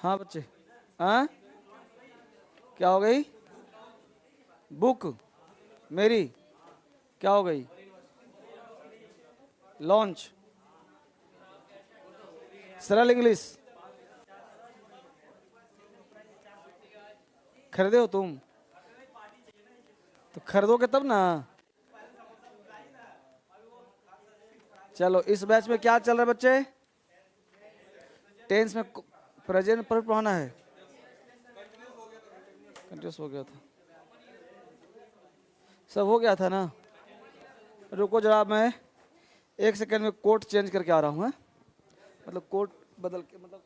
हाँ बच्चे, हाँ क्या हो गई? बुक मेरी क्या हो गई? लॉन्च, सरल इंग्लिश खरीदे हो तुम? तो खरीदोगे तब ना। चलो, इस बैच में क्या चल रहा है बच्चे? टेंस में प्रेजेंट पर पढ़ाना है। कंटिन्यूस हो गया था, सब हो गया था ना। रुको जरा, मैं 1 सेकंड में कोट चेंज करके आ रहा हूँ। मतलब कोट बदल के, मतलब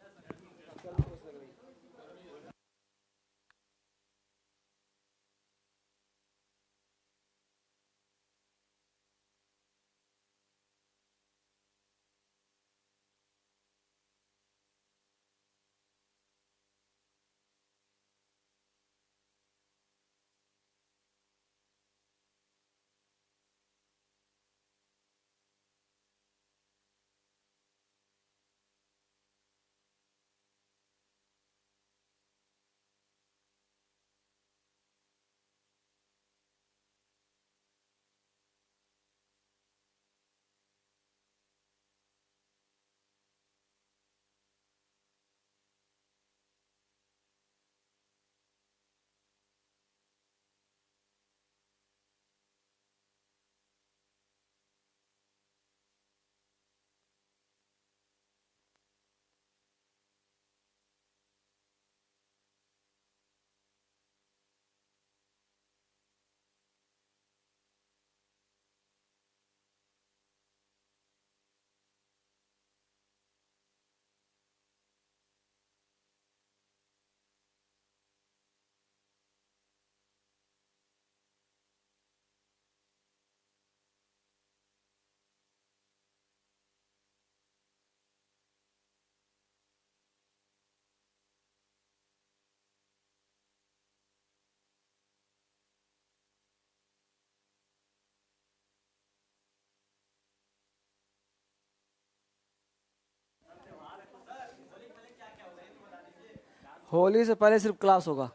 होली से पहले सिर्फ क्लास होगा।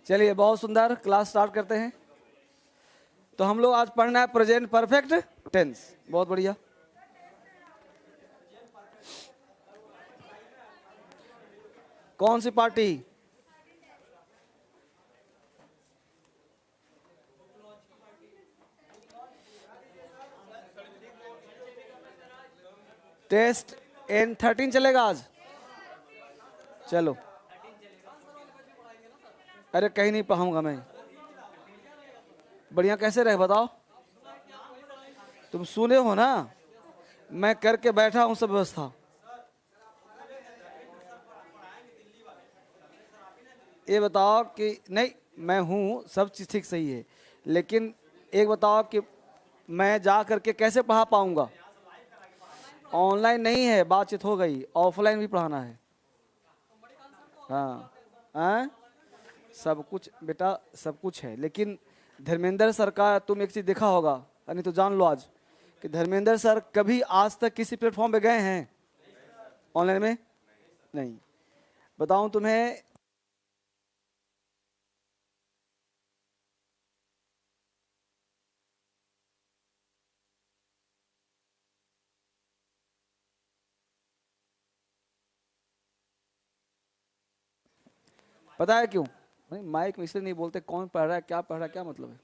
चलिए, बहुत सुंदर, क्लास स्टार्ट करते हैं। तो हम लोग आज पढ़ना है प्रेजेंट परफेक्ट टेंस। बहुत बढ़िया। कौन सी पार्टी? टेस्ट N13 चलेगा आज? चलो, अरे कहीं नहीं पढ़ाऊंगा मैं। बढ़िया कैसे रहे बताओ? तुम सुने हो ना, मैं करके बैठा हूं सब व्यवस्था। ये बताओ कि नहीं, मैं हूं, सब चीज ठीक सही है, लेकिन एक बताओ कि मैं जा करके कैसे पढ़ा पाऊंगा? ऑनलाइन नहीं है, बातचीत हो गई, ऑफलाइन भी पढ़ाना है। हाँ, हाँ सब कुछ बेटा, सब कुछ है, लेकिन धर्मेंद्र सर का तुम एक चीज देखा होगा, नहीं तो जान लो आज, कि धर्मेंद्र सर कभी आज तक किसी प्लेटफॉर्म पे गए हैं ऑनलाइन में? नहीं। बताऊं तुम्हें, पता है क्यों? नहीं, माइक में इसलिए नहीं बोलते, कौन पढ़ रहा है, क्या पढ़ रहा है, क्या मतलब है?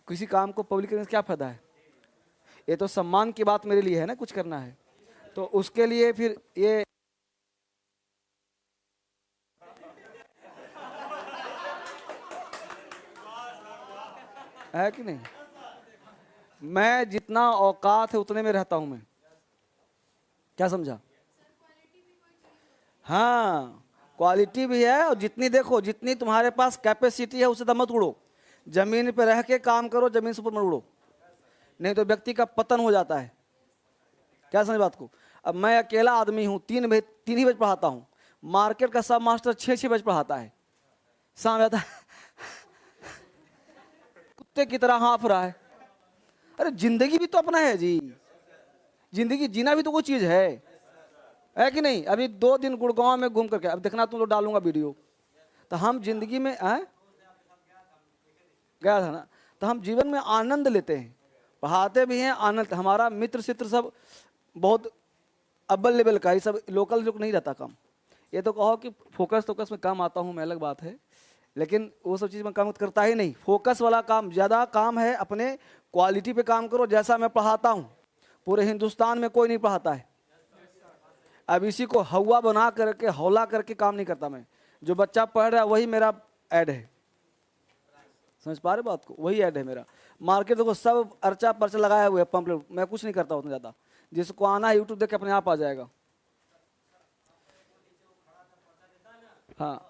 किसी काम को पब्लिक करने से क्या फायदा है? ये तो सम्मान की बात मेरे लिए है ना, कुछ करना है तो उसके लिए फिर ये है कि नहीं। मैं जितना औकात है उतने में रहता हूं मैं। क्या समझा? हाँ, क्वालिटी भी है, और जितनी देखो, जितनी तुम्हारे पास कैपेसिटी है उससे मत उड़ो। जमीन पे रह के काम करो, जमीन से ऊपर मत उड़ो, नहीं तो व्यक्ति का पतन हो जाता है। क्या समझ बात को? अब मैं अकेला आदमी हूँ, 3 ही बज पढ़ाता हूँ, मार्केट का सब मास्टर 6-6 बज पढ़ाता है। शाम आता है कुत्ते की तरह हाँफ रहा है। अरे जिंदगी भी तो अपना है जी, जिंदगी जीना भी तो कोई चीज है। है कि नहीं? अभी 2 दिन गुड़गांव में घूम करके, अब देखना तुम लोग डालूंगा वीडियो। तो हम जिंदगी में गया था ना, तो हम जीवन में आनंद लेते हैं, पढ़ाते भी हैं, आनंद। हमारा मित्र सित्र सब बहुत अव्वल लेवल का, ये सब लोकल जो नहीं रहता काम। ये तो कहो कि फोकस में काम आता हूँ मैं, अलग बात है, लेकिन वो सब चीज़ में काम करता ही नहीं। फोकस वाला काम ज़्यादा काम है, अपने क्वालिटी पे काम करो। जैसा मैं पढ़ाता हूँ, पूरे हिंदुस्तान में कोई नहीं पढ़ाता है। अब इसी को हवा बना करके, हौला करके काम नहीं करता मैं। जो बच्चा पढ़ रहा है वही मेरा ऐड है, समझ पा रहे बात को? वही ऐड है मेरा। मार्केट देखो सब अर्चा पर्चा लगाया हुआ है, पंपलेट। मैं कुछ नहीं करता उतना ज़्यादा, जिसको आना है यूट्यूब देख के अपने आप आ जाएगा। हाँ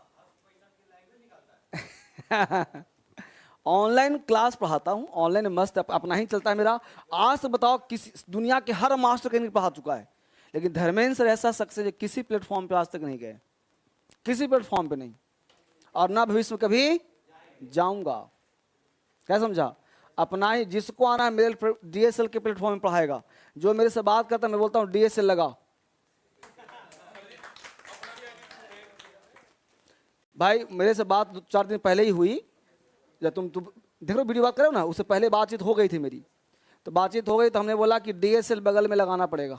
ऑनलाइन क्लास पढ़ाता हूँ, ऑनलाइन मस्त अपना ही चलता है मेरा। आज तो बताओ, किसी दुनिया के हर मास्टर कहीं पढ़ा चुका है, लेकिन धर्मेंद्र सर ऐसा सक्सेस है, किसी प्लेटफॉर्म पे आज तक नहीं गए, किसी प्लेटफॉर्म पे नहीं, और ना भविष्य में कभी जाऊंगा। क्या समझा? अपना ही, जिसको आना है मेरे डीएसएल के प्लेटफॉर्म में पढ़ाएगा। जो मेरे से बात करता है, मैं बोलता हूँ डीएसएल लगा। भाई मेरे से बात 4 दिन पहले ही हुई, जब तुम देख लो वीडियो बात करो ना, उससे पहले बातचीत हो गई थी मेरी। तो बातचीत हो गई तो हमने बोला कि डीएसएल बगल में लगाना पड़ेगा।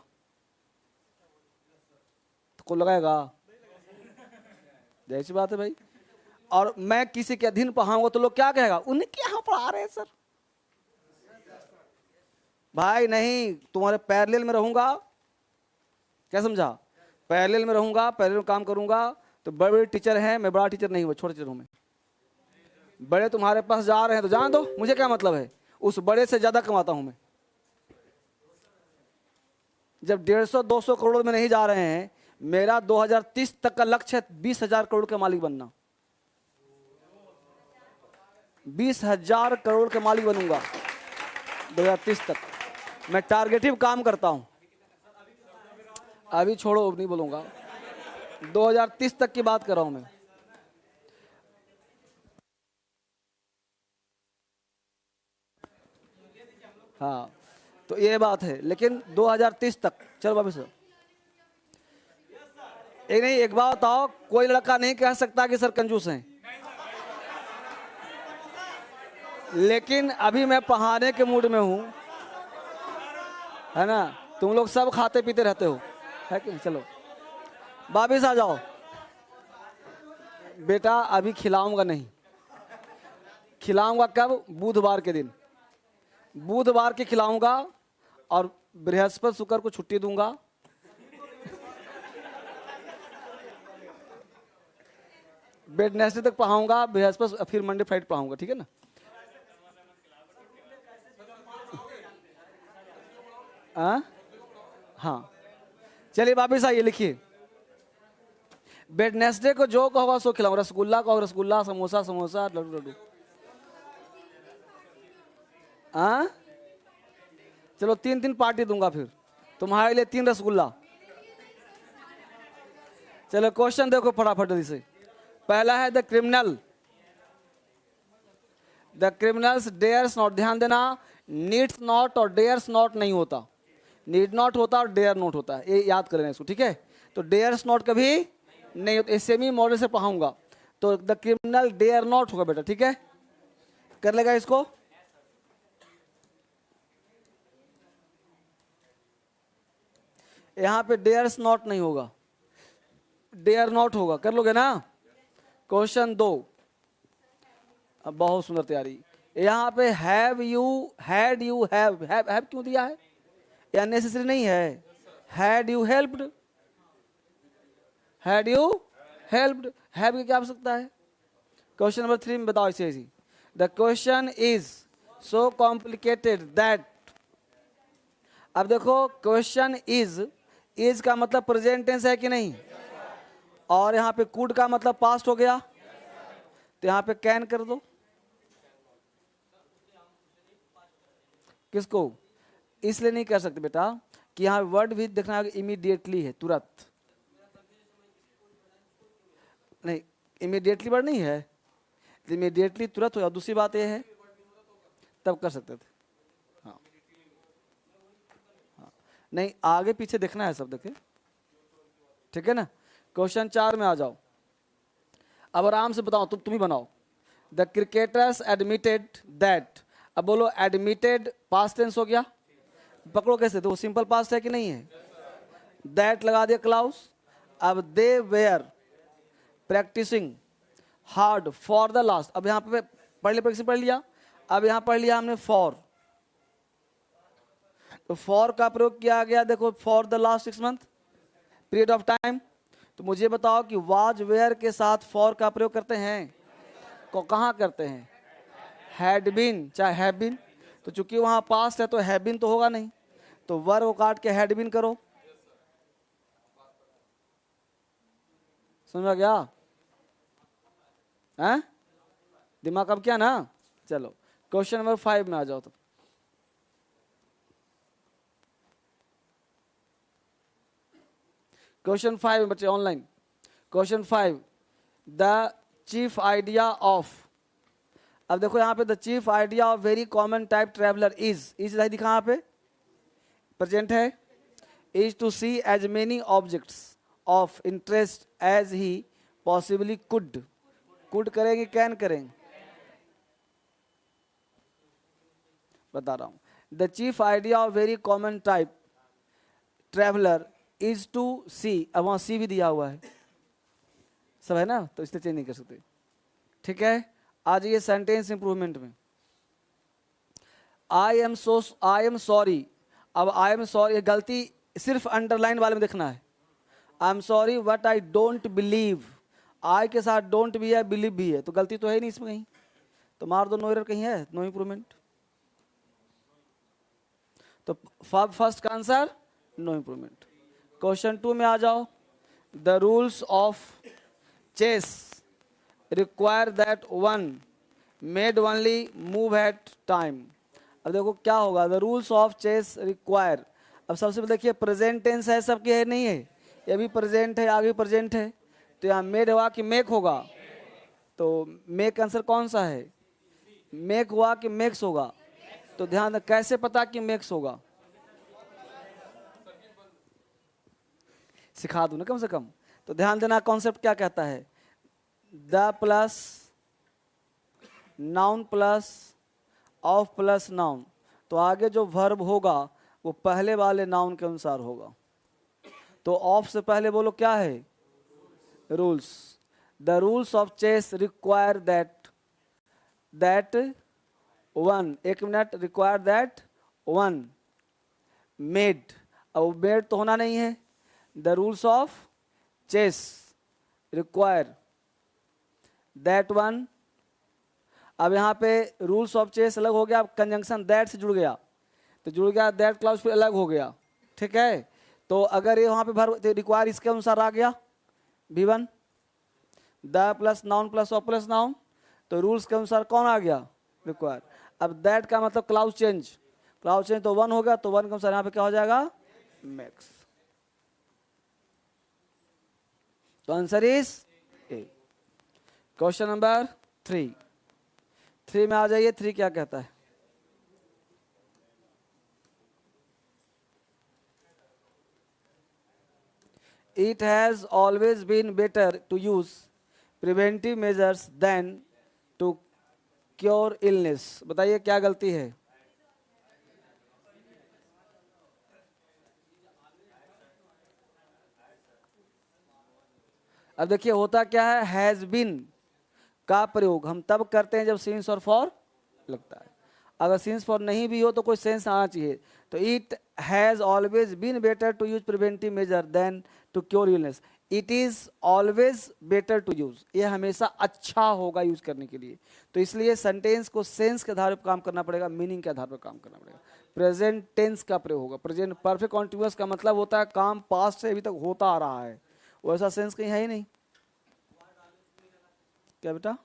तो कौन लगाएगा? जैसी बात है भाई। और मैं किसी के अधीन पढ़ाऊंगा तो लोग क्या कहेगा, उन्हें क्या यहाँ पढ़ा रहे हैं सर। भाई नहीं, तुम्हारे पैरेलल में रहूंगा। क्या समझा? पैरेलल में रहूंगा, पैरेलल में काम करूंगा। तो बड़े बड़े टीचर हैं, मैं बड़ा टीचर नहीं हूँ, छोटे टीचर हूँ मैं। बड़े तुम्हारे पास जा रहे हैं तो जान दो, मुझे क्या मतलब है, उस बड़े से ज्यादा कमाता हूं मैं। जब 150-200 करोड़ में नहीं जा रहे हैं, मेरा 2030 तक का लक्ष्य है 20,000 करोड़ का मालिक बनना। 20,000 करोड़ का मालिक बनूंगा 2030 तक। मैं टारगेटिव काम करता हूं। अभी छोड़ो, नहीं बोलूंगा, 2030 तक की बात कर रहा हूं मैं। हाँ तो ये बात है, लेकिन 2030 तक। चलो बाबू सर, एक बात बताओ, कोई लड़का नहीं कह सकता कि सर कंजूस हैं, लेकिन अभी मैं पढ़ाने के मूड में हूं, है ना? तुम लोग सब खाते पीते रहते हो, है कि? चलो वापिस आ जाओ। बेटा अभी खिलाऊंगा नहीं, खिलाऊंगा कब? बुधवार के दिन, बुधवार के खिलाऊंगा, और बृहस्पति शुक्र को छुट्टी दूंगा। वेडनेसडे तक पढ़ाऊंगा, बृहस्पति फिर मंडे फ्राइडे पढ़ाऊंगा, ठीक है ना? हाँ चलिए वापिस आइए, लिखिए। वेडनेसडे को जो कहोगा सो खिलाऊंगा। रसगुल्ला कहो रसगुल्ला, समोसा समोसा, लड्डू लड्डू। चलो 3 पार्टी दूंगा फिर तुम्हारे लिए, 3 रसगुल्ला। चलो क्वेश्चन देखो फटाफट से। पहला है the criminal, the criminals dares not, ध्यान देना, नीड्स नॉट और डेयर्स नॉट नहीं होता, नीड नॉट होता और डेयर नॉट होता है, ये याद कर लेना इसको, ठीक है? तो डेयर्स नॉट कभी नहीं होता, सेमी मॉडल से पढ़ाऊंगा, तो द क्रिमिनल डेयर नॉट होगा बेटा, ठीक है? कर लेगा इसको? यहां पे डेयर्स नॉट नहीं होगा, डेयर नॉट होगा, कर लोगे ना? क्वेश्चन 2, अब बहुत सुंदर तैयारी। यहाँ पे have you, had you, have क्यों दिया है? ये अननेसेसरी नहीं है। Had you helped, had you helped, have की क्या आवश्यकता है? क्वेश्चन नंबर 3 में बताओ इसे ऐसी। The question is so complicated that, अब देखो क्वेश्चन इज का मतलब प्रेजेंट टेंस है कि नहीं, और यहाँ पे कुड का मतलब पास्ट हो गया, तो यहाँ पे कैन कर दो। किसको? इसलिए नहीं कर सकते बेटा कि यहाँ वर्ड भी देखना है, इमीडिएटली है, तुरंत नहीं, इमीडिएटली वर्ड नहीं है, इमीडिएटली तुरंत हो। दूसरी बात यह है तब कर सकते थे। हाँ हाँ नहीं, आगे पीछे देखना है सब, देखे ठीक है ना। क्वेश्चन 4 में आ जाओ, अब आराम से बताओ, तुम ही बनाओ। द क्रिकेटर्स एडमिटेड दैट, अब बोलो एडमिटेड पास्ट टेंस हो गया, पकड़ो कैसे, तो सिंपल पास्ट है कि नहीं है, दैट लगा दिया क्लाउस। अब they were practicing hard for the last, अब यहाँ पे पढ़ लिया, अब यहाँ पढ़ लिया हमने फॉर, तो फॉर का प्रयोग किया गया, देखो for the last 6 month period of time. तो मुझे बताओ कि वाज वेयर के साथ फॉर का प्रयोग करते हैं, को कहाँ करते हैं, हैड बीन चाहे हैव बीन, तो चूंकि वहां पास्ट है तो हैव बीन तो होगा नहीं, तो वर को काट के हैड बीन करो, समझ गया है, दिमाग अब क्या ना। चलो क्वेश्चन नंबर 5 में आ जाओ। तो क्वेश्चन 5 में बच्चे online, question 5, the chief idea of, अब देखो यहाँ पे the chief idea of very common type traveller is दिखा यहाँ पे प्रेजेंट है, is to see as many objects of interest as he possibly could करेंगे कैन करेंगे, बता रहा हूं। The chief idea of very common type traveller is to see, अब वहां सी भी दिया हुआ है, सब है ना, तो इसलिए चेंज नहीं कर सकते। ठीक है, आ जाइए सेंटेंस इंप्रूवमेंट में। आई एम सॉरी, अब आई एम सॉरी गलती सिर्फ अंडरलाइन वाले में देखना है, I am sorry but I don't believe, I के साथ डोंट भी है बिलीव भी है, तो गलती तो है नहीं इसमें कहीं, तो मार दो, नो एरर कहीं है, नो इंप्रूवमेंट, तो फर्स्ट का आंसर नो इंप्रूवमेंट। क्वेश्चन 2 में आ जाओ, the rules of chess require that one made only move at time, अब देखो क्या होगा, the rules of chess require, अब सबसे पहले देखिए प्रेजेंट टेंस है सबके, है नहीं है, ये भी प्रेजेंट है आगे प्रेजेंट है, तो यहाँ मेड हुआ कि मेक होगा, तो मेक आंसर कौन सा है, मेक हुआ कि मेक्स होगा, तो ध्यान कैसे पता कि मेक्स होगा, सिखा दूं ना कम से कम, तो ध्यान देना कॉन्सेप्ट क्या कहता है, the plus noun plus of plus noun, तो आगे जो वर्ब होगा वो पहले वाले नाउन के अनुसार होगा, तो ऑफ से पहले बोलो क्या है, rules, the rules of chess require that one, एक minute, require that one made, अब मेड तो होना नहीं है, the rules of chess require that one, अब यहाँ पे रूल्स ऑफ चेस अलग हो गया, अब कंजंक्शन दैट से जुड़ गया, तो जुड़ गया दैट क्लाउज फिर अलग हो गया, ठीक है, तो अगर ये वहाँ पे भर रिक्वायर इसके अनुसार आ गया V1, the plus noun plus of plus noun, तो रूल्स के अनुसार कौन आ गया, रिक्वायर, अब दैट का मतलब क्लाउज चेंज तो 1 होगा, तो 1 के अनुसार यहाँ पे क्या हो जाएगा, मैक्स, तो answer is a. Question number 3 में आ जाइए, 3 क्या कहता है, it has always been better to use preventive measures than to cure illness, बताइए क्या गलती है, अब देखिए होता क्या है, हैज बीन का प्रयोग हम तब करते हैं जब सिंस और फॉर लगता है, अगर सिंस फॉर नहीं भी हो तो कोई सेंस आना चाहिए, तो it has always been better to use preventive measure than to cure illness, it is always better to use, ये हमेशा अच्छा होगा यूज करने के लिए, तो इसलिए सेंटेंस को सेंस के आधार पर काम करना पड़ेगा, मीनिंग के आधार पर काम करना पड़ेगा, प्रेजेंट टेंस का प्रयोग होगा, प्रेजेंट परफेक्ट कॉन्टिन्यूअस का मतलब होता है काम पास्ट से अभी तक होता आ रहा है, वैसा सेंस कहीं है ही नहीं, क्या बेटा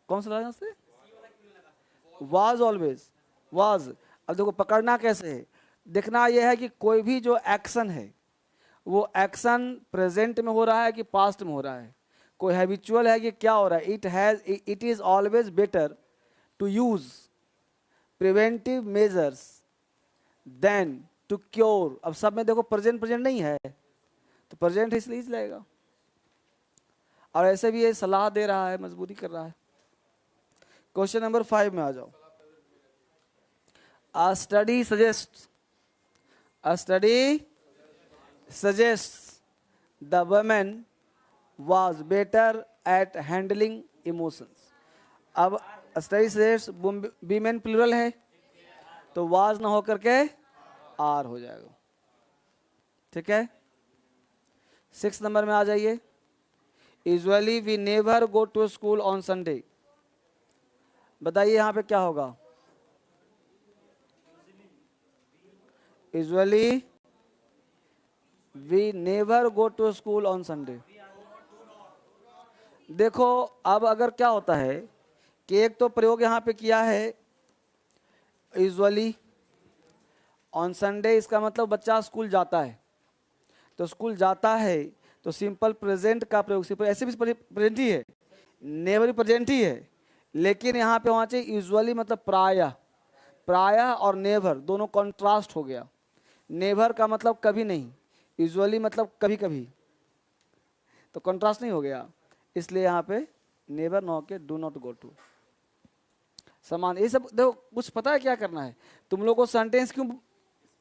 कौन सा लगा से, वाज ऑलवेज वाज, अब देखो पकड़ना कैसे है, देखना यह है कि कोई भी जो एक्शन है वो एक्शन प्रेजेंट में हो रहा है कि पास्ट में हो रहा है, कोई हैबिचुअल है कि क्या हो रहा है, it is always better to use preventive measures than to cure. अब सब में देखो प्रेजेंट प्रेजेंट नहीं है, तो प्रेजेंट इसलिए इज लगेगा। और ऐसे भी ये सलाह दे रहा है, मजबूरी कर रहा है। क्वेश्चन नंबर 5 में आ जाओ। A study suggests the woman was better at handling emotions। अब स्टडी सजेस्ट women प्लूरल है, तो was ना होकर के आर हो जाएगा। ठीक है, 6 नंबर में आ जाइए। Usually we never go to school on Sunday. बताइए यहां पे क्या होगा? Usually we never go to school on Sunday. देखो अब अगर क्या होता है कि एक तो प्रयोग यहां पे किया है यूजुअली ऑन संडे, इसका मतलब बच्चा स्कूल जाता है, तो स्कूल जाता है तो सिंपल प्रेजेंट का प्रयोग, सिंपल ऐसे भी प्रेजेंट ही है, नेवर भी प्रेजेंट ही है, लेकिन यहाँ पे होना चाहिए यूजुअली मतलब प्रायः। प्रायः और नेवर दोनों कॉन्ट्रास्ट हो गया। नेवर का मतलब कभी नहीं, यूजुअली मतलब कभी कभी, तो कॉन्ट्रास्ट नहीं हो गया, इसलिए यहाँ पे नेवर न के डू नॉट गो टू समान। ये सब देखो, कुछ पता है क्या करना है? तुम लोग को सेंटेंस क्यों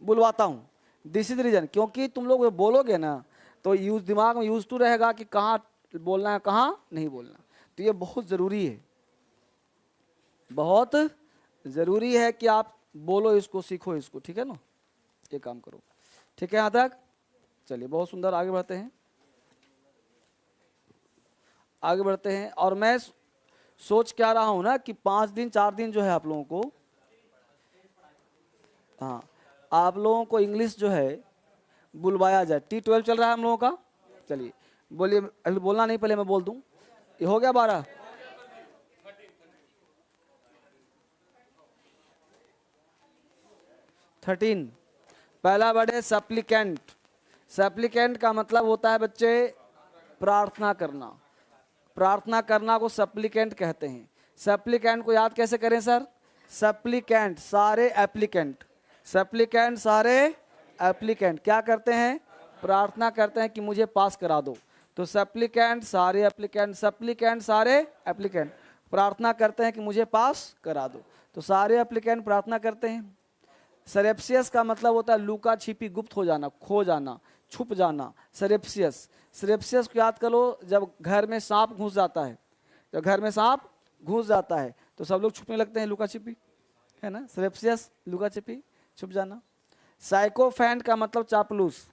बुलवाता हूँ? दिस इज रीजन, क्योंकि तुम लोग बोलोगे ना तो यूज दिमाग में यूज टू रहेगा कि कहाँ बोलना है कहाँ नहीं बोलना। तो ये बहुत ज़रूरी है, बहुत ज़रूरी है कि आप बोलो इसको, सीखो इसको। ठीक है ना, ये काम करो। ठीक है यहाँ तक? चलिए बहुत सुंदर, आगे बढ़ते हैं, आगे बढ़ते हैं। और मैं सोच क्या रहा हूँ ना कि 5 दिन 4 दिन जो है आप लोगों को, हाँ आप लोगों को इंग्लिश जो है बुलवाया जाए। T12 चल रहा है हम लोगों का। चलिए बोलिए, अभी बोलना नहीं, पहले मैं बोल दूं। ये हो गया 12, 13। पहला वर्ड है सप्लीकेंट। सप्लीकेंट का मतलब होता है बच्चे प्रार्थना करना। प्रार्थना करना को सप्लीकेंट कहते हैं। सप्लीकेंट को याद कैसे करें सर? सप्लीकेंट सारे एप्लीकेंट, सप्लीकेंट सारे एप्लीकेंट क्या करते हैं? प्रार्थना करते हैं कि मुझे पास करा दो। तो सप्लीकेंट सारे एप्लीकेंट, सप्लीकेंट सारे एप्लीकेंट प्रार्थना करते हैं कि मुझे पास करा दो। तो सारे एप्लीकेंट प्रार्थना करते हैं। सरेप्सियस का मतलब होता है लुका छिपी, गुप्त हो जाना, खो जाना, छुप जाना। सरेप्सियस, सरेप्सियस को याद करो, जब घर में सांप घुस जाता है, जब घर में सांप घुस जाता है तो सब लोग छुपने लगते हैं, लुका छिपी, है ना। सरेप्सियस लुका छिपी, छुप जाना। साइकोफेंट का मतलब चापलूस।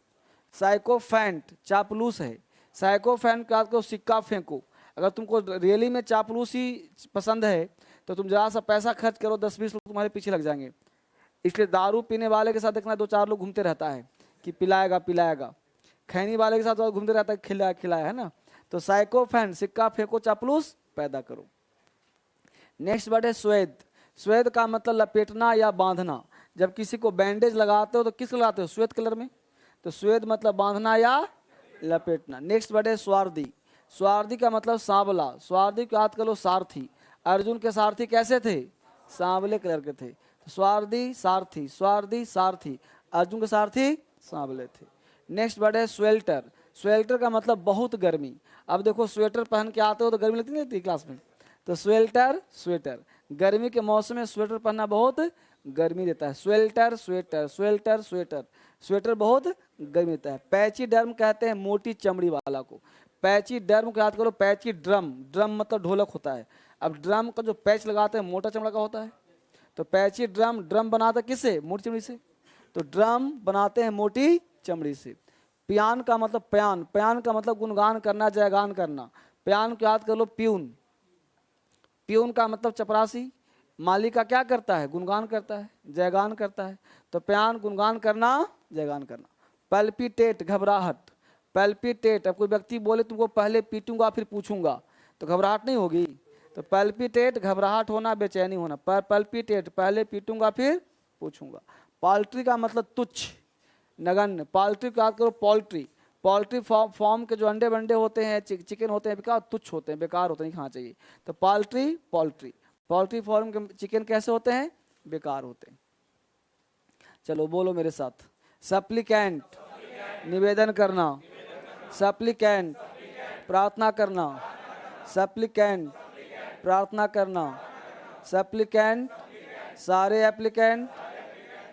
साइकोफेंट चापलूस है। साइकोफेंट का आपको सिक्का फेंको। अगर तुमको रियली में चापलूसी पसंद है तो तुम जरा सा पैसा खर्च करो, 10-20 लोग तुम्हारे पीछे लग जाएंगे। इसलिए दारू पीने वाले के साथ देखना 2-4 लोग घूमते रहता है कि पिलाएगा पिलाएगा। खैनी वाले के साथ घूमते रहता है खिलाया खिलाया, है ना। तो साइकोफेंट सिक्का फेंको, चापलूस पैदा करो। नेक्स्ट वर्ड है स्वेद। स्वेद का मतलब लपेटना या बांधना। जब किसी को बैंडेज लगाते हो तो किस लगाते हो? श्वेत कलर में। तो स्वेद मतलब बांधना या लपेटना। नेक्स्ट वर्ड है स्वार्थी। स्वार्थी का मतलब सांवला। स्वार्थी को याद करो सारथी। अर्जुन के सारथी कैसे थे? सांवले कलर के थे। तो स्वार्थी सारथी, स्वार्थी सारथी, अर्जुन के सारथी सांवले थे। नेक्स्ट वर्ड है स्वेल्टर। स्वेल्टर का मतलब बहुत गर्मी। अब देखो स्वेटर पहन के आते हो तो गर्मी लगती नहीं लगती क्लास में? तो स्वेल्टर स्वेटर, गर्मी के मौसम में स्वेटर पहनना बहुत गर्मी देता है। स्वेल्टर स्वेटर, स्वेल्टर स्वेटर, स्वेटर बहुत गर्मी देता है। पैची डर्म कहते हैं मोटी चमड़ी वाला को। पैची डर्म को याद करो, पैची ड्रम, ड्रम मतलब ढोलक होता है। अब ड्रम का जो पैच लगाते हैं मोटा चमड़ा का होता है। तो पैची ड्रम, ड्रम बनाते किससे? मोटी चमड़ी से। तो ड्रम बनाते हैं मोटी चमड़ी से। प्यान का मतलब प्यान, प्यान का मतलब गुणगान करना, जयगान करना। प्यान को याद कर लो प्यून। प्यून का मतलब चपरासी। मालिक का क्या करता है? गुणगान करता है, जयगान करता है। तो प्यान गुणगान करना, जयगान करना। पल्पिटेट घबराहट। पल्पिटेट, अब कोई व्यक्ति बोले तुमको पहले पीटूंगा फिर पूछूंगा, तो घबराहट नहीं होगी। तो पल्पिटेट घबराहट होना, बेचैनी होना। पल्पिटेट पहले पीटूंगा फिर पूछूंगा। पोल्ट्री का मतलब तुच्छ, नगण्य। पोल्ट्री को याद करो पोल्ट्री। पोल्ट्री फॉर्म के जो अंडे बंडे होते हैं, चिकन होते हैं, बेकार तुच्छ होते हैं, बेकार होते हैं, नहीं खाना चाहिए। तो पोल्ट्री पोल्ट्री, पोल्ट्री फॉर्म के चिकन कैसे होते हैं? बेकार होते हैं। चलो बोलो मेरे साथ, सप्लीकेंट, निवेदन करना, सप्लीकेंट, प्रार्थना करना, सप्लीकेंट, प्रार्थना करना, सप्लीकेंट, सारे एप्लीकेंट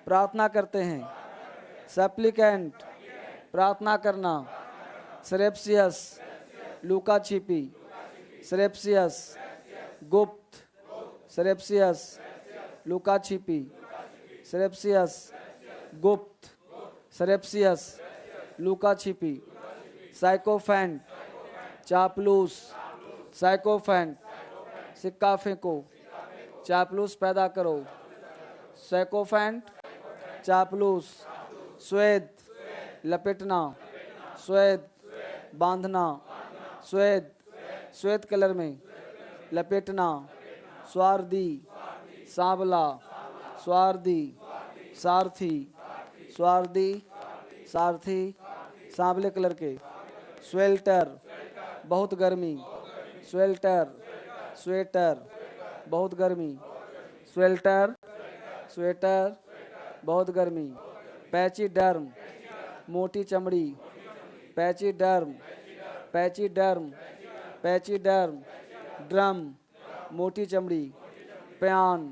प्रार्थना करते हैं, सप्लीकेंट, प्रार्थना करना, सरेप्सियस, लूका छिपी, सरेप्सियस, गुप्त, सरेप्सियस, लूका छिपी, सरेप्सियस, गुप्त, सरेप्सियस, लूका छिपी, साइकोफेंट, चापलूस, साइकोफेंट, सिक्का फेंको, चापलूस पैदा करो, साइकोफेंट, चापलूस, श्वेत, लपेटना, श्वेत, बांधना, श्वेत, श्वेत कलर में लपेटना, स्वार्थी, सांवला, स्वार्थी, सारथी, स्वार्थी, सारथी, सांवले कलर के, स्वेल्टर, बहुत गर्मी, स्वेल्टर, स्वेटर, बहुत गर्मी, स्वेल्टर, स्वेटर, बहुत गर्मी, पैचीडर्म, मोटी चमड़ी, पैचीडर्म, पैचीडर्म, पैचीडर्म, ड्रम, मोटी चमड़ी, प्यान,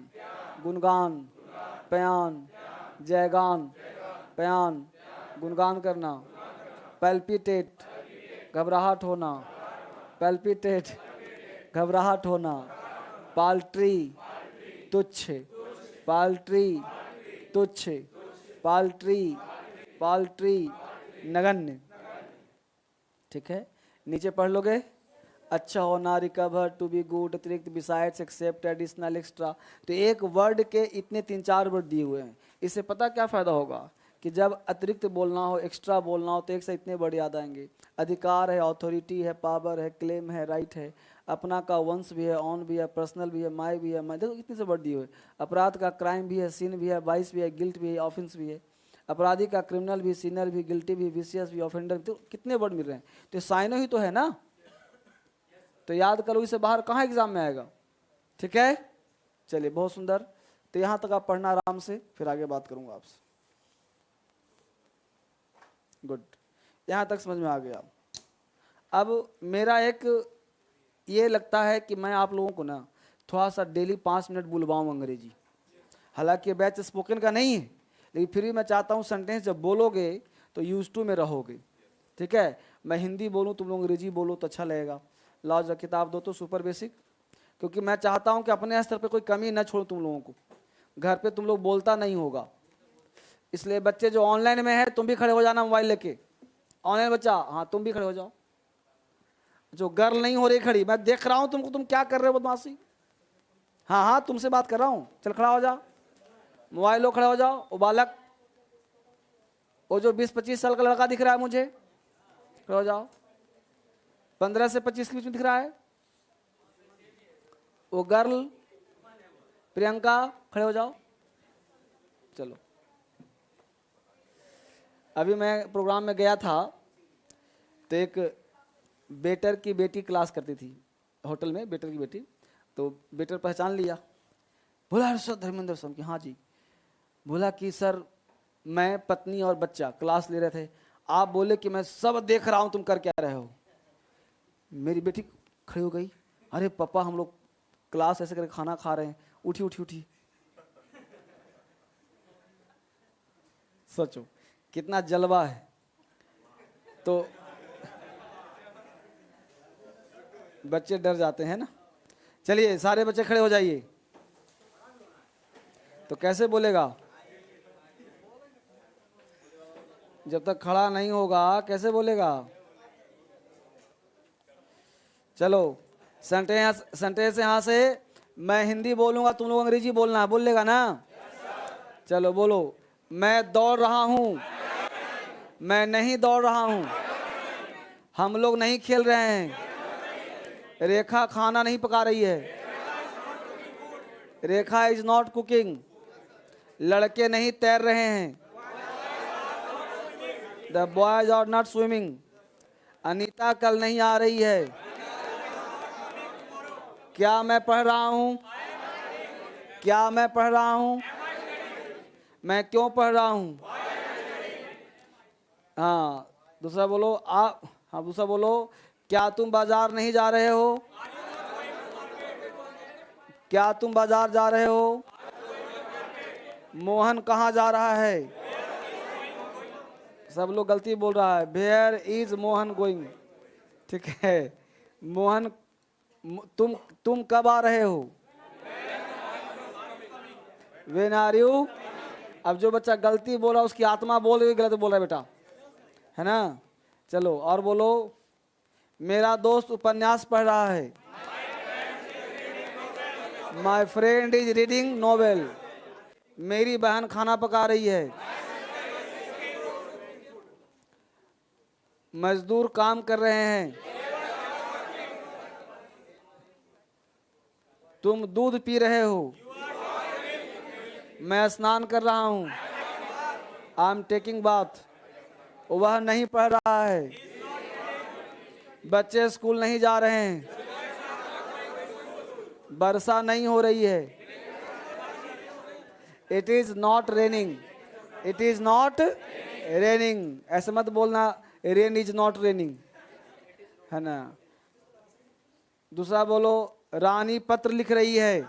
गुणगान, प्यान, जयगान, प्यान, गुणगान करना, पैल्पिटेट, घबराहट होना, पैल्पिटेट, घबराहट होना, पाल्ट्री, तुच्छ, पाल्ट्री, तुच्छ, पाल्ट्री, पाल्ट्री, नगण्य। ठीक है, नीचे पढ़ लोगे। अच्छा होना, रिकवर, टू बी गुड, अतिरिक्त, बिसाइड्स, एक्सेप्ट, एडिशनल, एक्स्ट्रा। तो एक वर्ड के इतने 3-4 वर्ड दिए हुए हैं। इससे पता क्या फ़ायदा होगा कि जब अतिरिक्त बोलना हो, एक्स्ट्रा बोलना हो, तो एक से इतने वर्ड याद आएंगे। अधिकार है, ऑथोरिटी है, पावर है, क्लेम है, राइट है, अपना का वंश भी है, ऑन भी है, पर्सनल भी है, माई भी है, माई, देखो कितने से वर्ड दिए हुए। अपराध का क्राइम भी है, सिन भी है, वाइस भी है, गिल्ट भी है, ऑफेंस भी है। अपराधी का क्रिमिनल भी, सिनर भी, गिल्टी भी, विशियस भी, ऑफेंडर भी। तो कितने वर्ड मिल रहे हैं। तो साइनो ही तो है ना, तो याद करो, इसे बाहर कहाँ एग्जाम में आएगा। ठीक है, चलिए बहुत सुंदर। तो यहाँ तक आप पढ़ना आराम से, फिर आगे बात करूँगा आपसे। गुड, यहाँ तक समझ में आ गया। अब मेरा एक ये लगता है कि मैं आप लोगों को ना थोड़ा सा डेली 5 मिनट बुलवाऊँ अंग्रेजी। हालांकि ये बैच स्पोकन का नहीं है, लेकिन फिर भी मैं चाहता हूँ सेंटेंस जब बोलोगे तो यूज टू में रहोगे। ठीक है, मैं हिंदी बोलूँ, तुम लोग अंग्रेजी बोलो तो अच्छा लगेगा। लाओ जब किताब दो तो सुपर बेसिक, क्योंकि मैं चाहता हूँ कि अपने स्तर पे कोई कमी न छोड़ो तुम लोगों को। घर पे तुम लोग बोलता नहीं होगा, इसलिए बच्चे जो ऑनलाइन में है तुम भी खड़े हो जाना मोबाइल लेके। ऑनलाइन बच्चा, हाँ तुम भी खड़े हो जाओ। जो गर्ल नहीं हो रही खड़ी, मैं देख रहा हूँ तुमको, तुम क्या कर रहे हो बदमाशी। हाँ हाँ तुमसे बात कर रहा हूँ, चल खड़ा हो जा, मोबाइल लो, खड़े हो जाओ। वो बालक, वो जो 20-25 साल का लड़का दिख रहा है मुझे, खड़े हो जाओ। 15 से 25 के बीच में दिख रहा है वो गर्ल, प्रियंका, खड़े हो जाओ। चलो, अभी मैं प्रोग्राम में गया था तो एक बेटर की बेटी क्लास करती थी होटल में, बेटर की बेटी। तो बेटर पहचान लिया, बोला सर धर्मेंद्र सर की, हाँ जी। बोला कि सर मैं, पत्नी और बच्चा क्लास ले रहे थे, आप बोले कि मैं सब देख रहा हूँ, तुम कर क्या रहे हो। मेरी बेटी खड़ी हो गई, अरे पापा हम लोग क्लास ऐसे करके खाना खा रहे हैं, उठी उठी उठी। सोचो कितना जलवा है। तो बच्चे डर जाते हैं ना। चलिए सारे बच्चे खड़े हो जाइए। तो कैसे बोलेगा, जब तक खड़ा नहीं होगा कैसे बोलेगा। चलो सेंटेंस यहाँ से मैं हिंदी बोलूंगा, तुम लोग अंग्रेजी बोलना है, बोल लेगा ना। चलो बोलो, मैं दौड़ रहा हूँ, मैं नहीं दौड़ रहा हूँ, हम लोग नहीं खेल रहे हैं, रेखा खाना नहीं पका रही है, रेखा इज नॉट कुकिंग, लड़के नहीं तैर रहे हैं, the boys are not swimming, Anita कल नहीं आ रही है। क्या मैं पढ़ रहा हूँ, क्या मैं पढ़ रहा हूँ, मैं क्यों पढ़ रहा हूँ, हाँ दूसरा बोलो आप, हाँ दूसरा बोलो, क्या तुम बाजार नहीं जा रहे हो? क्या तुम बाजार जा रहे हो? मोहन कहाँ जा रहा है? सब लोग गलती बोल रहा है। Where is Mohan going? ठीक है। मोहन, तुम कब आ रहे हो? When are you? अब जो बच्चा गलती बोला उसकी आत्मा बोल रही, गलत बोल रहा है बेटा, है ना। चलो और बोलो, मेरा दोस्त उपन्यास पढ़ रहा है। My friend is reading novel. मेरी बहन खाना पका रही है। मजदूर काम कर रहे हैं। तुम दूध पी रहे हो। मैं स्नान कर रहा हूं। I am taking bath. वह नहीं पढ़ रहा है। बच्चे स्कूल नहीं जा रहे हैं। वर्षा नहीं हो रही है। It is not raining. It is not raining. ऐसे मत बोलना रेन इज नॉट रेनिंग, है ना। दूसरा बोलो, रानी पत्र लिख रही है।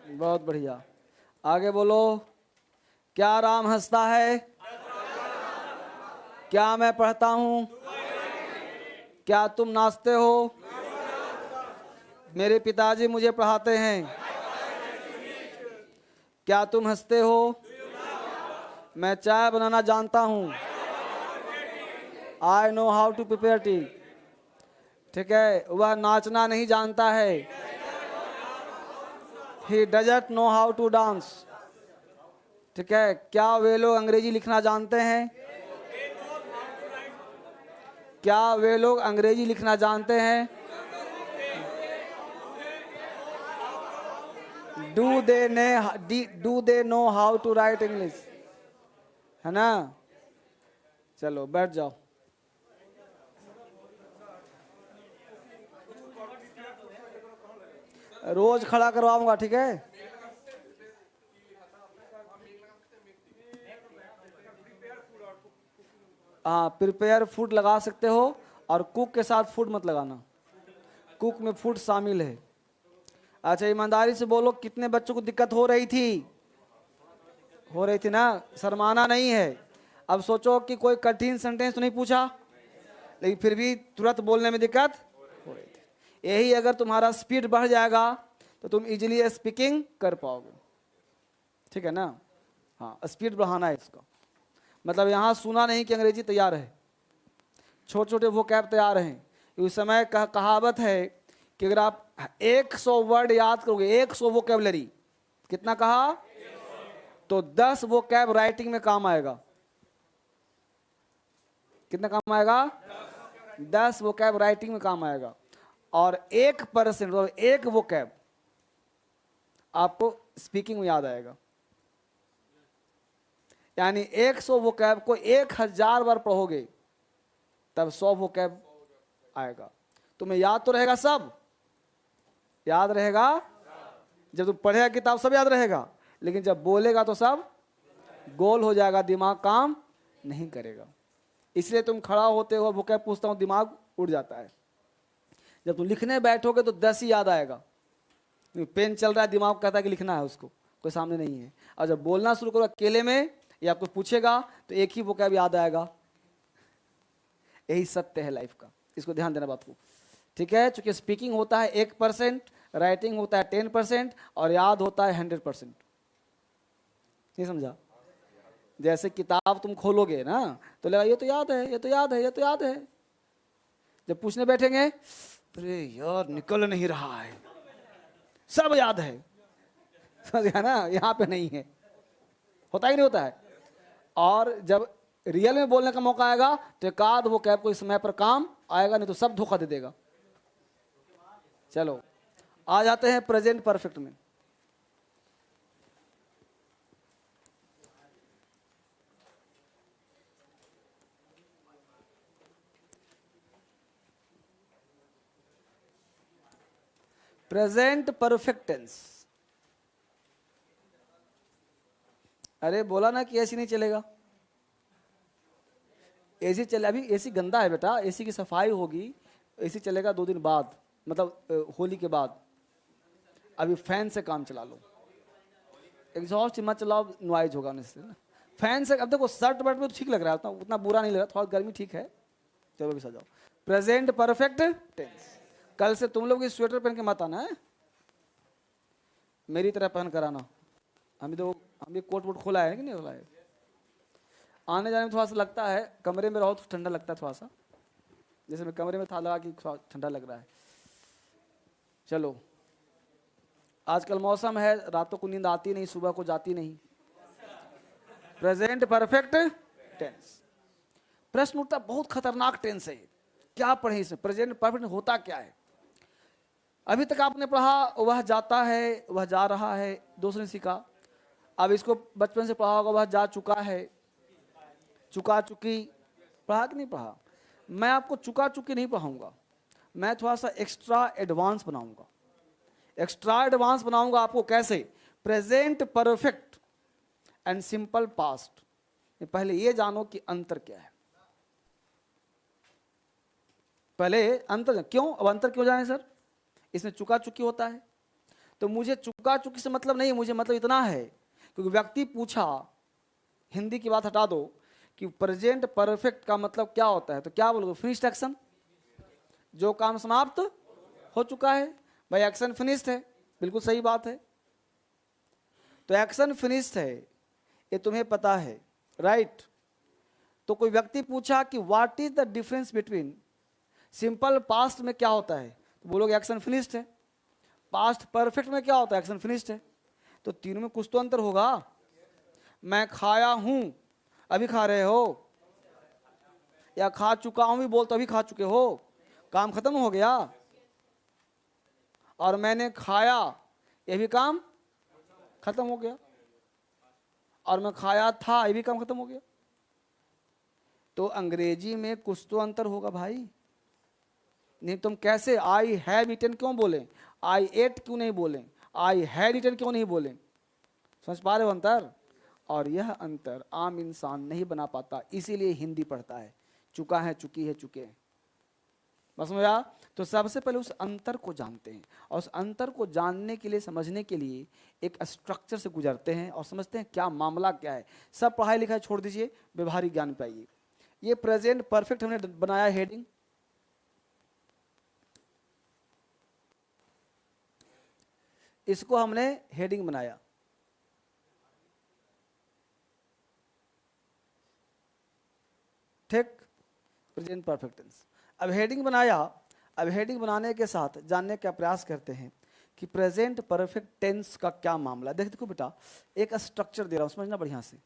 बहुत बढ़िया। आगे बोलो, क्या राम हंसता है? क्या मैं पढ़ता हूं? क्या तुम नाचते हो? मेरे पिताजी मुझे पढ़ाते हैं। क्या तुम हंसते हो? मैं चाय बनाना जानता हूं। I know how to prepare tea. ठीक है। वह नाचना नहीं जानता है। He doesn't know how to dance. ठीक है। क्या वे लोग अंग्रेजी लिखना जानते हैं? क्या वे लोग अंग्रेजी लिखना जानते हैं? Do they know how to write English? है ना। चलो बैठ जाओ। रोज खड़ा करवाऊंगा, ठीक है। हाँ, प्रिपेयर फूड लगा सकते हो, और कुक के साथ फूड मत लगाना। कुक में फूड शामिल है। अच्छा, ईमानदारी से बोलो, कितने बच्चों को दिक्कत हो रही थी? हो रही थी ना, शर्माना नहीं है। अब सोचो कि कोई कठिन सेंटेंस तो नहीं पूछा, लेकिन फिर भी तुरंत बोलने में दिक्कत हो रही थी। यही अगर तुम्हारा स्पीड बढ़ जाएगा तो तुम इजीली स्पीकिंग कर पाओगे, ठीक है ना। हाँ, स्पीड बढ़ाना है इसका मतलब। यहाँ सुना नहीं कि अंग्रेजी तैयार है, छोटे छोटे वो कैब तैयार हैं। उस समय कहावत है कि अगर आप 100 वर्ड याद करोगे, 100 वोकैबुलरी, कितना कहा, तो 10 वो कैब राइटिंग में काम आएगा। कितना काम आएगा? 10 वो कैब राइटिंग में काम आएगा। और 1% और एक वो कैब आपको स्पीकिंग में याद आएगा। यानी 100 वो कैब को 1000 बार पढ़ोगे तब 100 वो कैब आएगा। तुम्हें याद तो रहेगा, सब याद रहेगा। जब तुम पढ़ेगा किताब सब याद रहेगा, लेकिन जब बोलेगा तो सब गोल हो जाएगा, दिमाग काम नहीं करेगा। इसलिए तुम खड़ा होते हो, वोकैब पूछता हूं, दिमाग उड़ जाता है। जब तुम लिखने बैठोगे तो 10 ही याद आएगा। पेन चल रहा है, दिमाग कहता है कि लिखना है उसको, कोई सामने नहीं है। और जब बोलना शुरू करो अकेले में या आपको पूछेगा तो एक ही वोकैब याद आएगा। यही सत्य है लाइफ का, इसको ध्यान देना बात को, ठीक है। चूंकि स्पीकिंग होता है 1%, राइटिंग होता है 10%, और याद होता है 100%। नहीं समझा? जैसे किताब तुम खोलोगे ना तो लगा ये तो याद है, ये तो याद है, ये तो याद है। जब पूछने बैठेंगे, अरे यार निकल नहीं रहा है, सब याद है, समझ गया ना, यहाँ पे नहीं है। होता ही नहीं होता है। और जब रियल में बोलने का मौका आएगा तो एक आध वो कैब को इस समय पर काम आएगा, नहीं तो सब धोखा दे देगा। चलो आ जाते हैं प्रेजेंट परफेक्ट में। Present perfect tense. अरे बोला ना कि ऐसे नहीं चलेगा। एसी चले, अभी एसी गंदा है बेटा, एसी की सफाई होगी, एसी चलेगा 2 दिन बाद, मतलब होली के बाद। अभी फैन से काम चला लो, एग्जॉस्ट मत चलाओ, नॉइज होगा उससे ना। फैन से, अब देखो शर्ट वर्ट में तो ठीक लग रहा है, उतना बुरा नहीं लग रहा, थोड़ा गर्मी ठीक है। चलो भी सजाओ। Present perfect tense. कल से तुम लोग इस स्वेटर पहन के मत आना है, मेरी तरह पहन कर आना। हम भी कोट वोट खोला है कि नहीं खोला है। आने जाने में थोड़ा सा लगता है, कमरे में रहो तो ठंडा लगता है थोड़ा सा, जैसे मैं कमरे में था लगा कि ठंडा लग रहा है। चलो, आजकल मौसम है, रातों को नींद आती नहीं, सुबह को जाती नहीं। Present perfect tense. प्रश्न उठता बहुत खतरनाक टेंस है, क्या पढ़े इसमें, प्रेजेंट परफेक्ट होता क्या है। अभी तक आपने पढ़ा वह जाता है, वह जा रहा है, दोस्तों ने सीखा। अब इसको बचपन से पढ़ा होगा, वह जा चुका है, चुका चुकी, पढ़ा कि नहीं पढ़ा। मैं आपको चुका चुकी नहीं पढ़ाऊंगा, मैं थोड़ा सा एक्स्ट्रा एडवांस बनाऊंगा। एक्स्ट्रा एडवांस बनाऊंगा आपको कैसे, present perfect and simple past. पहले ये जानो कि अंतर क्या है, पहले अंतर क्यों। अब अंतर क्यों जाने सर, इसमें चुका चुकी होता है, तो मुझे चुका चुकी से मतलब नहीं है, मुझे मतलब इतना है, क्योंकि व्यक्ति पूछा, हिंदी की बात हटा दो, कि प्रेजेंट परफेक्ट का मतलब क्या होता है, तो क्या बोलोगे, फिनिश्ड एक्शन, जो काम समाप्त हो चुका है। भाई एक्शन फिनिश्ड है, बिल्कुल सही बात है। तो एक्शन फिनिश्ड है, ये तुम्हें पता है, राइट। तो कोई व्यक्ति पूछा कि what is the difference between, simple past में क्या होता है, तो बोलोगे एक्शन फिनिश्ड है। पास्ट परफेक्ट में क्या होता है, एक्शन फिनिश्ड है। तो तीनों में कुछ तो अंतर होगा। मैं खाया हूं, अभी खा रहे हो, या खा चुका हूं भी बोल तो अभी खा चुके हो, काम खत्म हो गया। और मैंने खाया, ये भी काम खत्म हो गया। और मैं खाया था, ये भी काम खत्म हो गया। तो अंग्रेजी में कुछ तो अंतर होगा भाई, नहीं तुम कैसे आई हैव ईटन क्यों बोले, आई एट क्यों नहीं बोले, आई हैड ईटन क्यों नहीं बोले, समझ पा रहे हो अंतर। और यह अंतर आम इंसान नहीं बना पाता, इसीलिए हिंदी पढ़ता है, चुका है, चुकी है, चुके हैं, बस समझा। तो सबसे पहले उस अंतर को जानते हैं, और उस अंतर को जानने के लिए, समझने के लिए एक स्ट्रक्चर से गुजरते हैं और समझते हैं क्या मामला क्या है। सब पढ़ाई लिखाई छोड़ दीजिए, व्यवहारिक ज्ञान पे आइए। ये प्रेजेंट परफेक्ट हमने बनाया हेडिंग, इसको हमने हेडिंग बनाया, ठीक, प्रेजेंट परफेक्ट टेंस। अब हेडिंग बनाया, अब हेडिंग बनाने के साथ जानने का प्रयास करते हैं कि प्रेजेंट परफेक्ट टेंस का क्या मामला है। देखो बेटा, एक स्ट्रक्चर दे रहा हूं, समझना बढ़िया से,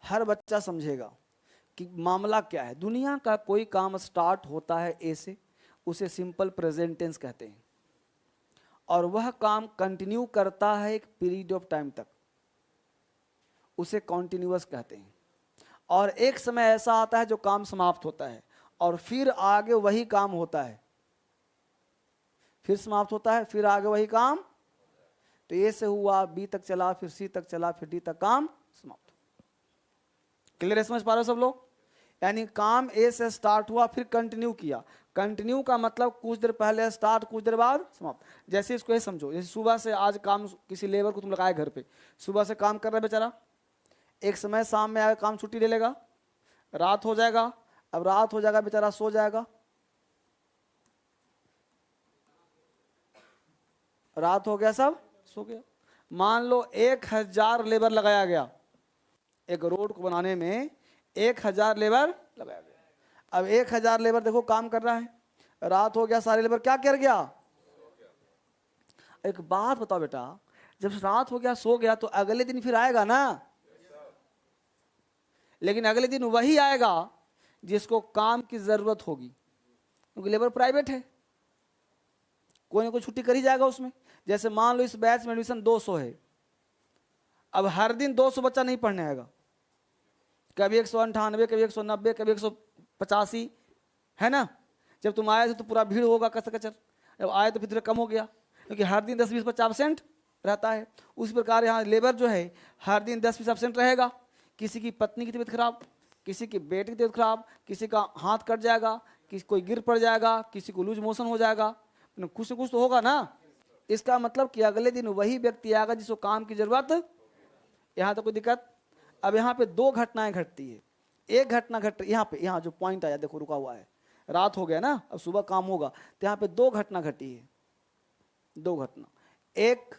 हर बच्चा समझेगा कि मामला क्या है। दुनिया का कोई काम स्टार्ट होता है ए से, उसे सिंपल प्रेजेंट टेंस कहते हैं, और वह काम कंटिन्यू करता है एक पीरियड ऑफ टाइम तक, उसे कॉन्टिन्यूअस कहते हैं। और एक समय ऐसा आता है जो काम समाप्त होता है, और फिर आगे वही काम होता है, फिर समाप्त होता है, फिर आगे वही काम। तो ए से हुआ, बी तक चला, फिर सी तक चला, फिर डी तक, काम समाप्त। क्लियर है, समझ पा रहे हो सब लोग। यानी काम ए से स्टार्ट हुआ, फिर कंटिन्यू किया। कंटिन्यू का मतलब कुछ देर पहले स्टार्ट, कुछ देर बाद समाप्त। जैसे इसको ये समझो, जैसे सुबह से आज काम, किसी लेबर को तुम लगाए घर पे, सुबह से काम कर रहा है बेचारा, एक समय शाम में आकर काम छुट्टी ले लेगा, रात हो जाएगा, अब रात हो जाएगा, बेचारा सो जाएगा, रात हो गया, सब सो गया। मान लो 1000 लेबर लगाया गया, एक रोड को बनाने में 1000 लेबर लगाया गया। अब 1000 लेबर देखो काम कर रहा है, रात हो गया, सारे लेबर क्या कर गया। एक बात बताओ बेटा, जब रात हो गया, सो गया, तो अगले दिन फिर आएगा ना, लेकिन अगले दिन वही आएगा जिसको काम की जरूरत होगी, क्योंकि लेबर प्राइवेट है, कोई ना कोई छुट्टी कर ही जाएगा उसमें। जैसे मान लो इस बैच में एडमिशन 200 है, अब हर दिन 200 बच्चा नहीं पढ़ने आएगा, कभी 198, कभी 190, कभी 185, है ना। जब तुम आए थे तो पूरा भीड़ होगा कचर कचर, जब आए तो फिर कम हो गया, क्योंकि हर दिन 10-20 बच्चा एब्सेंट रहता है। उस प्रकार यहाँ लेबर जो है हर दिन 10-20 एब्सेंट रहेगा, किसी की पत्नी की तबीयत खराब, किसी की बेटी की तबीयत खराब, किसी का हाथ कट जाएगा, किसी कोई गिर पड़ जाएगा, किसी को लूज मोशन हो जाएगा, कुछ न कुछ तो होगा ना। इसका मतलब कि अगले दिन वही व्यक्ति आएगा जिसको काम की जरूरत। यहाँ तो कोई दिक्कत। अब यहाँ पे दो घटनाएं घटती है। एक घटना घट यहाँ पे, यहाँ जो पॉइंट आया देखो रुका हुआ है, रात हो गया ना, अब सुबह काम होगा, तो यहाँ पे दो घटना घटी है। दो घटना, एक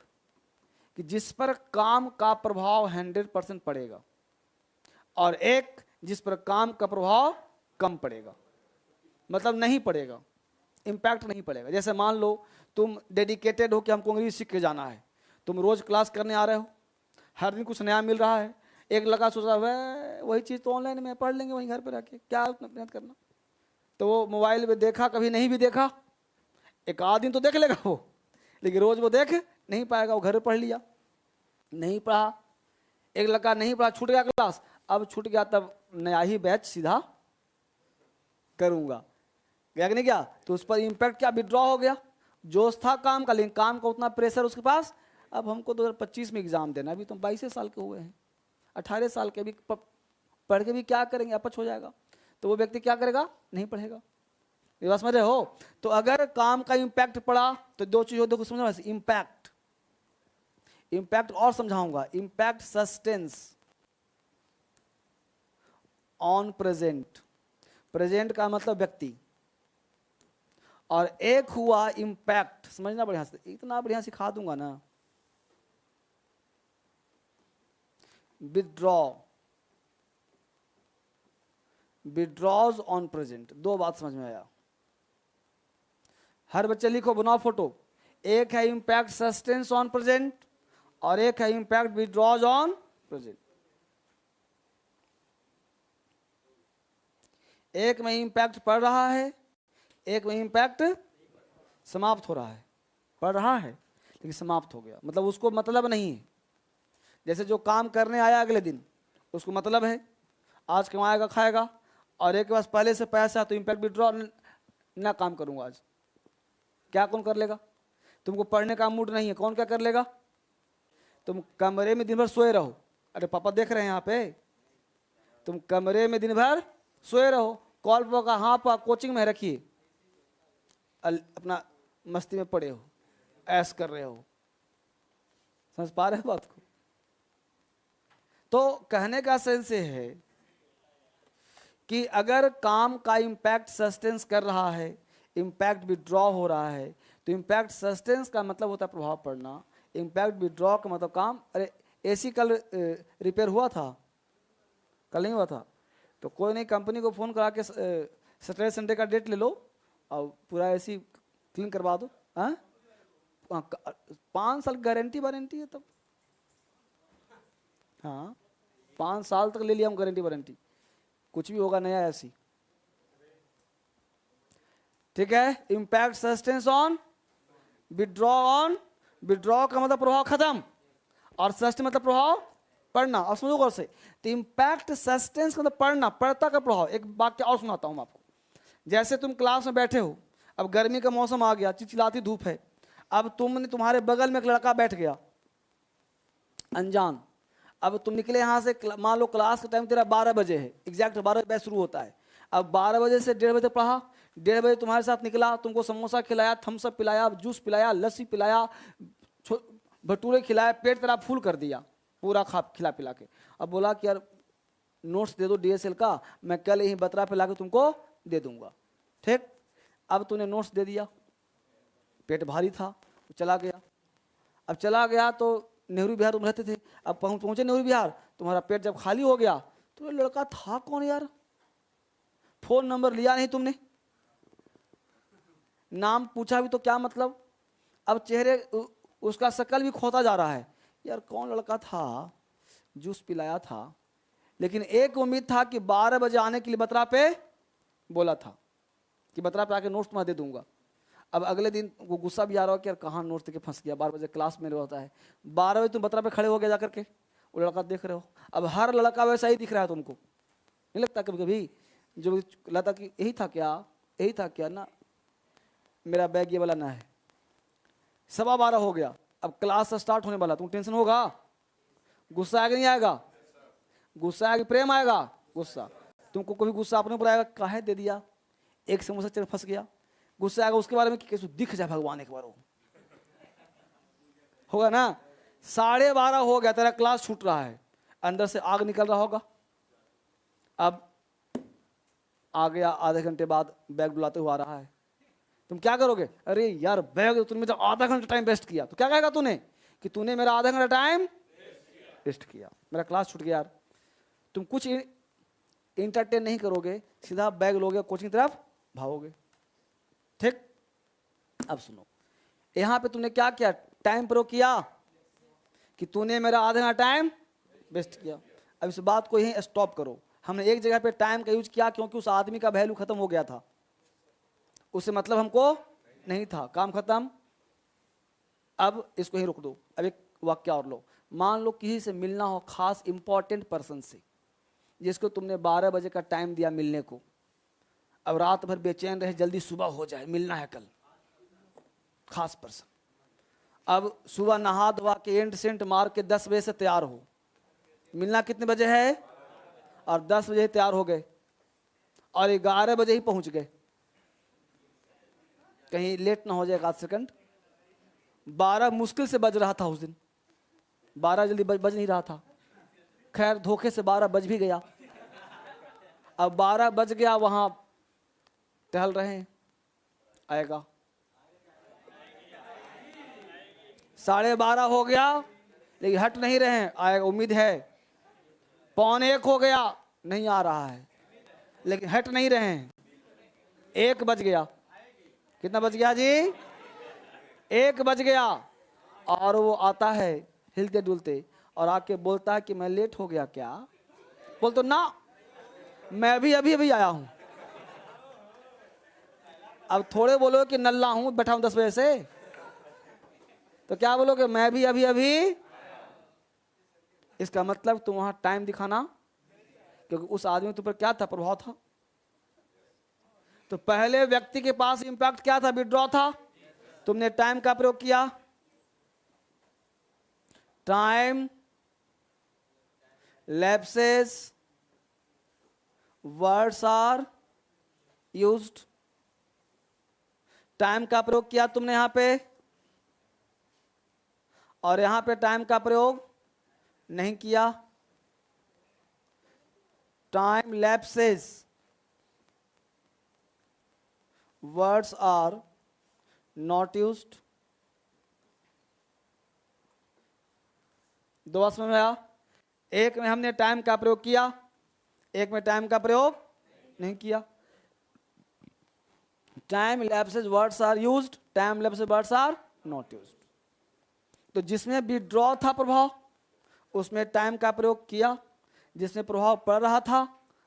कि जिस पर काम का प्रभाव 100% पड़ेगा, और एक जिस पर काम का प्रभाव कम पड़ेगा, मतलब नहीं पड़ेगा, इंपैक्ट नहीं पड़ेगा। जैसे मान लो तुम डेडिकेटेड हो कि हमको अंग्रेजी सीख के जाना है, तुम रोज क्लास करने आ रहे हो, हर दिन कुछ नया मिल रहा है। एक लड़का सोच रहा है वही चीज़ तो ऑनलाइन में पढ़ लेंगे वहीं घर पे रह के, क्या उतना मेहनत करना। तो वो मोबाइल पे देखा, कभी नहीं भी देखा, एक आध दिन तो देख लेगा वो, लेकिन रोज वो देख नहीं पाएगा। वो घर पे पढ़ लिया, नहीं पढ़ा। एक लड़का नहीं पढ़ा, छूट गया क्लास, अब छूट गया तब नया ही बैच सीधा करूंगा, गया कि नहीं गया, तो उस पर इम्पैक्ट क्या, विड्रॉ हो गया। जोश था काम का, लेकिन काम का उतना प्रेशर उसके पास। अब हमको 2025 में एग्जाम देना, अभी तो 22 साल के हुए हैं, 18 साल के, अभी पढ़ के भी क्या करेंगे, अपच हो जाएगा। तो वो व्यक्ति क्या करेगा, नहीं पढ़ेगा। ये बात समझ रहे हो। तो अगर काम का इम्पैक्ट पड़ा तो दो चीज हो, देखो समझना, इम्पैक्ट, इम्पैक्ट और समझाऊंगा। Impact sustains on present, present का मतलब व्यक्ति, और एक हुआ इम्पैक्ट, समझना बढ़िया से, इतना बढ़िया सिखा दूंगा ना, विड्रॉ, विड्रॉज ऑन प्रेजेंट। दो बात समझ में आया। हर बच्चे लिखो, बनाओ फोटो। एक है इम्पैक्ट सस्टेंस ऑन प्रेजेंट, और एक है इम्पैक्ट विड्रॉज ऑन प्रेजेंट। एक में इम्पैक्ट पड़ रहा है, एक में इम्पैक्ट समाप्त हो रहा है। पढ़ रहा है लेकिन समाप्त हो गया, मतलब उसको मतलब नहीं है। जैसे जो काम करने आया अगले दिन, उसको मतलब है आज कमाएगा खाएगा, और एक के पास पहले से पैसा, तो इम्पैक्ट विड्रॉ ना, काम करूंगा आज, क्या कौन कर लेगा। तुमको पढ़ने का मूड नहीं है, कौन क्या कर लेगा। तुम कमरे में दिन भर सोए रहो, अरे पापा देख रहे हैं यहाँ पे, तुम कमरे में दिन भर सोए रहो, कॉल पर का हाँ पा कोचिंग में रखिए, अपना मस्ती में पड़े हो, ऐश कर रहे हो। समझ पा रहे हो बात को। तो कहने का सेंस ये है कि अगर काम का इम्पैक्ट सस्टेंस कर रहा है, इम्पैक्ट विड्रॉ हो रहा है, तो इम्पैक्ट सस्टेंस का मतलब होता है प्रभाव पड़ना, इम्पैक्ट विड्रॉ का मतलब काम। अरे एसी कल रिपेयर हुआ था, कल नहीं हुआ था, तो कोई नहीं, कंपनी को फ़ोन करा के सैटरडे संडे का डेट ले लो और पूरा एसी क्लीन करवा दो। हाँ, 5 साल गारंटी वारंटी है तब। हाँ, 5 साल तक ले लिया हम गारंटी वारंटी, कुछ भी होगा नया ऐसी। ठीक है, impact sustains on, withdraw on, withdraw का मतलब प्रभाव खत्म, और सस्टेन मतलब प्रभाव पढ़ना। और समझो गौर से, तो इम्पैक्ट सस्टेंस मतलब पढ़ना, पढ़ता का प्रभाव। एक वाक्य और सुनाता हूं आपको। जैसे तुम क्लास में बैठे हो, अब गर्मी का मौसम आ गया, चिलचिलाती धूप है, अब तुम्हारे बगल में एक लड़का बैठ गया अनजान। अब तुम निकले यहाँ से, मान लो क्लास का टाइम तेरा 12 बजे है, एग्जैक्ट 12 बजे बैच शुरू होता है। अब 12 बजे से 1:30 बजे पढ़ा, 1:30 बजे तुम्हारे साथ निकला, तुमको समोसा खिलाया, थम्सअप पिलाया, जूस पिलाया, लस्सी पिलाया, भटूरे खिलाया, पेट तेरा फुल कर दिया पूरा खिला पिला के। अब बोला कि यार नोट्स दे दो DSL का, मैं कल यही बतरा पे लाके तुमको दे दूंगा। ठीक, अब तूने नोट्स दे दिया, पेट भारी था, चला गया। अब चला गया तो नेहरू बिहार तुम रहते थे, अब पहुंचे नेहरू बिहार, तुम्हारा पेट जब खाली हो गया, तो लड़का था कौन यार, फोन नंबर लिया नहीं तुमने, नाम पूछा भी तो क्या मतलब। अब चेहरे उसका शकल भी खोता जा रहा है, यार कौन लड़का था, जूस पिलाया था, लेकिन एक उम्मीद था कि 12 बजे आने के लिए बतरा पे बोला था कि बतरा पे आके नोट्स तुम्हारा दे दूंगा। अब अगले दिन वो गुस्सा भी आ रहा हो कि यार कहाँ नोट्स देके फंस गया, 12 बजे क्लास में होता है, 12 बजे तुम बतरा पे खड़े हो गए जाकर के, वो लड़का देख रहे हो। अब हर लड़का वैसा ही दिख रहा है तुमको, नहीं लगता कभी कभी जो लगता कि यही था क्या, यही था क्या ना, मेरा बैग ये वाला ना है। 12:15 हो गया, अब क्लास स्टार्ट होने वाला, तुम टेंशन होगा, गुस्सा आएगा नहीं आएगा, गुस्सा आएगा, प्रेम आएगा, गुस्सा। तुमको कोई गुस्सा अपने ऊपर आएगा, काहे दे दिया, एक समोसा चल फंस गया, गुस्सा आएगा उसके बारे में कि कैसे दिख जाए भगवान एक बार, होगा ना। 12:30 हो गया, तेरा क्लास छूट रहा है, अंदर से आग निकल रहा होगा। अब आ गया, आधे घंटे बाद बैग डुलाते हुआ आ रहा है, तुम क्या करोगे? अरे यार बैग तुमने जब आधा घंटा टाइम वेस्ट किया, तो क्या कहेगा तूने कि तूने मेरा आधा घंटा टाइम वेस्ट किया, मेरा क्लास छूट गया यार। तुम कुछ इंटरटेन नहीं करोगे, सीधा बैग लोगे, कोचिंग की तरफ भागोगे। ठीक, अब सुनो, यहां पे तुमने क्या किया, टाइम प्रयोग किया कि तूने मेरा आधा घंटा टाइम वेस्ट किया। अब इस बात को यहीं स्टॉप करो। हमने एक जगह पे टाइम का यूज किया क्योंकि उस आदमी का वैल्यू खत्म हो गया था, उससे मतलब हमको नहीं था, काम खत्म। अब इसको ही रोक दो। अब एक वाक्य और लो, मान लो किसी से मिलना हो, खास इंपॉर्टेंट पर्सन से, जिसको तुमने 12 बजे का टाइम दिया मिलने को, अब रात भर बेचैन रहे, जल्दी सुबह हो जाए, मिलना है कल, खास पर्सन। अब सुबह नहा धोवा के एंड सेंट मार के 10 बजे से तैयार हो, मिलना कितने बजे है, और 10 बजे तैयार हो गए और 11 बजे ही पहुंच गए, कहीं लेट ना हो जाए 1 सेकंड। 12 मुश्किल से बज रहा था उस दिन, 12 जल्दी बज नहीं रहा था, खैर धोखे से 12 बज भी गया। अब 12 बज गया, वहां टहल रहे हैं, आएगा। 12:30 हो गया, लेकिन हट नहीं रहे हैं, आएगा, उम्मीद है। 12:45 हो गया, नहीं आ रहा है, लेकिन हट नहीं रहे हैं। 1 बज गया, कितना बज गया जी, 1 बज गया, और वो आता है हिलते डुलते और आके बोलता है कि मैं लेट हो गया क्या? बोल तो ना, मैं भी अभी अभी आया हूं। अब थोड़े बोलो कि नल्ला हूं, बैठा हूं 10 बजे से, तो क्या बोलोगे, मैं भी अभी अभी। इसका मतलब तुम वहां टाइम दिखाना, क्योंकि उस आदमी के ऊपर क्या था, प्रभाव था। तो पहले व्यक्ति के पास इंपैक्ट क्या था, विड्रॉ था, तुमने टाइम का प्रयोग किया। Time lapses, words are used, time का प्रयोग किया तुमने यहां पे, और यहां पे टाइम का प्रयोग नहीं किया। Time lapses, words are not used. 2 बात समझ में आया? एक में हमने टाइम का प्रयोग किया, एक में टाइम का प्रयोग नहीं किया। Time lapses words are used, time lapses words are not used. तो जिसमें विड्रॉ था प्रभाव, उसमें टाइम का प्रयोग किया, जिसमें प्रभाव पड़ रहा था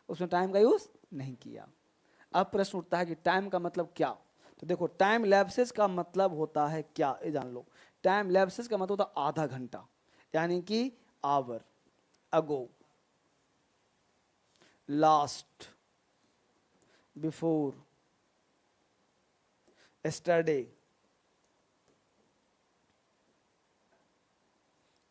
उसमें टाइम का यूज नहीं किया। अब प्रश्न उठता है कि टाइम का मतलब क्या? तो देखो, टाइम लैप्सेस का मतलब होता है क्या, ये जान लो। टाइम लैप्सेस का मतलब होता है आधा घंटा, यानी कि hour, ago, last, before, yesterday.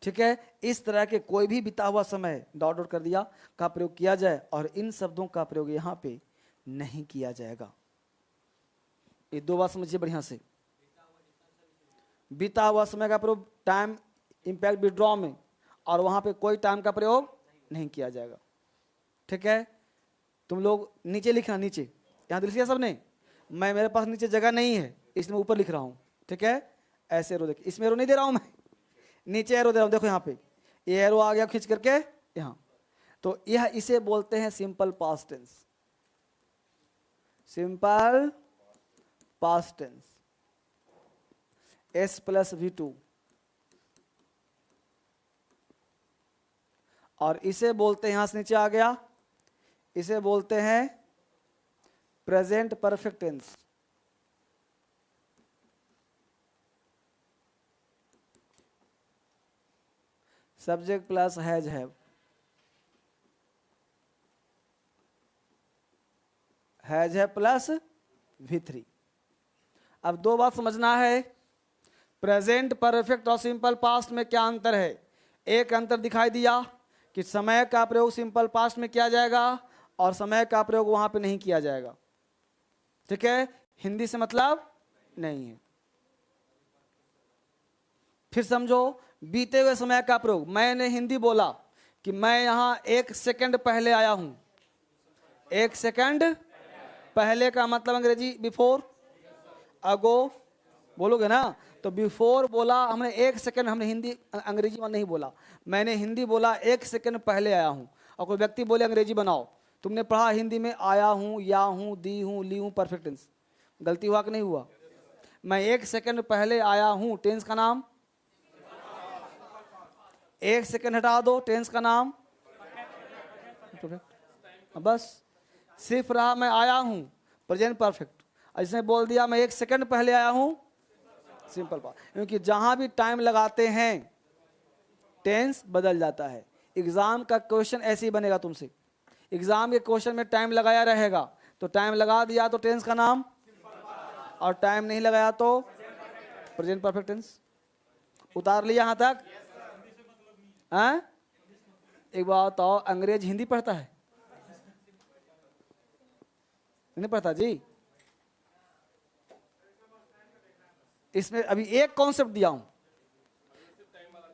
ठीक है, इस तरह के कोई भी बिता हुआ समय डॉट डॉट कर दिया का प्रयोग किया जाए, और इन शब्दों का प्रयोग यहां पे नहीं किया जाएगा। ये 2 बात समझिए बढ़िया से। बीता हुआ समय का प्रयोग टाइम इंपैक्ट विड्रॉ में, और वहां पे कोई टाइम का प्रयोग नहीं किया जाएगा। ठीक है, तुम लोग नीचे लिखना, नीचे यहां दिल किया सबने, मैं मेरे पास नीचे जगह नहीं है इसलिए ऊपर लिख रहा हूं। ठीक है, ऐसे एरो देखिए, इसमें एरो नहीं दे रहा हूं मैं, नीचे एरो दे रहा हूं। देखो यहाँ पे ये एरो आ गया खींच करके यहाँ, तो यह इसे बोलते हैं simple past tense. Simple past tense, S + V2, और इसे बोलते हैं, यहां से नीचे आ गया, इसे बोलते हैं present perfect tense. Subject plus has have, has have plus V3। अब 2 बात समझना है, प्रेजेंट परफेक्ट और सिंपल पास्ट में क्या अंतर है। एक अंतर दिखाई दिया, कि समय का प्रयोग सिंपल पास्ट में किया जाएगा और समय का प्रयोग वहां पे नहीं किया जाएगा। ठीक है, हिंदी से मतलब नहीं है। फिर समझो बीते हुए समय का प्रयोग। मैंने हिंदी बोला कि मैं यहां 1 सेकंड पहले आया हूं। 1 सेकंड पहले का मतलब अंग्रेजी बिफोर, अगो बोलोगे ना। तो बिफोर बोला हमने 1 सेकंड, हमने हिंदी अंग्रेजी में नहीं बोला। मैंने हिंदी बोला 1 सेकंड पहले आया हूं। और कोई व्यक्ति बोले अंग्रेजी बनाओ, तुमने पढ़ा हिंदी में आया हूं, या हूं, दी हूं, ली हूं, परफेक्ट टेंस। गलती हुआ कि नहीं हुआ? मैं 1 सेकंड पहले आया हूं, टेंस का नाम। 1 सेकंड हटा दो, टेंस का नाम परफेक्ट। बस सिर्फ रहा मैं आया हूं, प्रेजेंट परफेक्ट। इसने बोल दिया मैं 1 सेकंड पहले आया हूं, सिंपल पास्ट। क्योंकि जहां भी टाइम लगाते हैं टेंस बदल जाता है। एग्जाम का क्वेश्चन ऐसे ही बनेगा तुमसे। एग्जाम के क्वेश्चन में टाइम लगाया रहेगा, तो टाइम लगा दिया तो टेंस का नाम, और टाइम नहीं लगाया तो प्रेजेंट परफेक्ट टेंस। उतार लिया यहां तक? हैं? एक बात बताओ, अंग्रेज हिंदी पढ़ता है? नहीं पढ़ता जी। इसमें अभी एक कॉन्सेप्ट दिया हूं,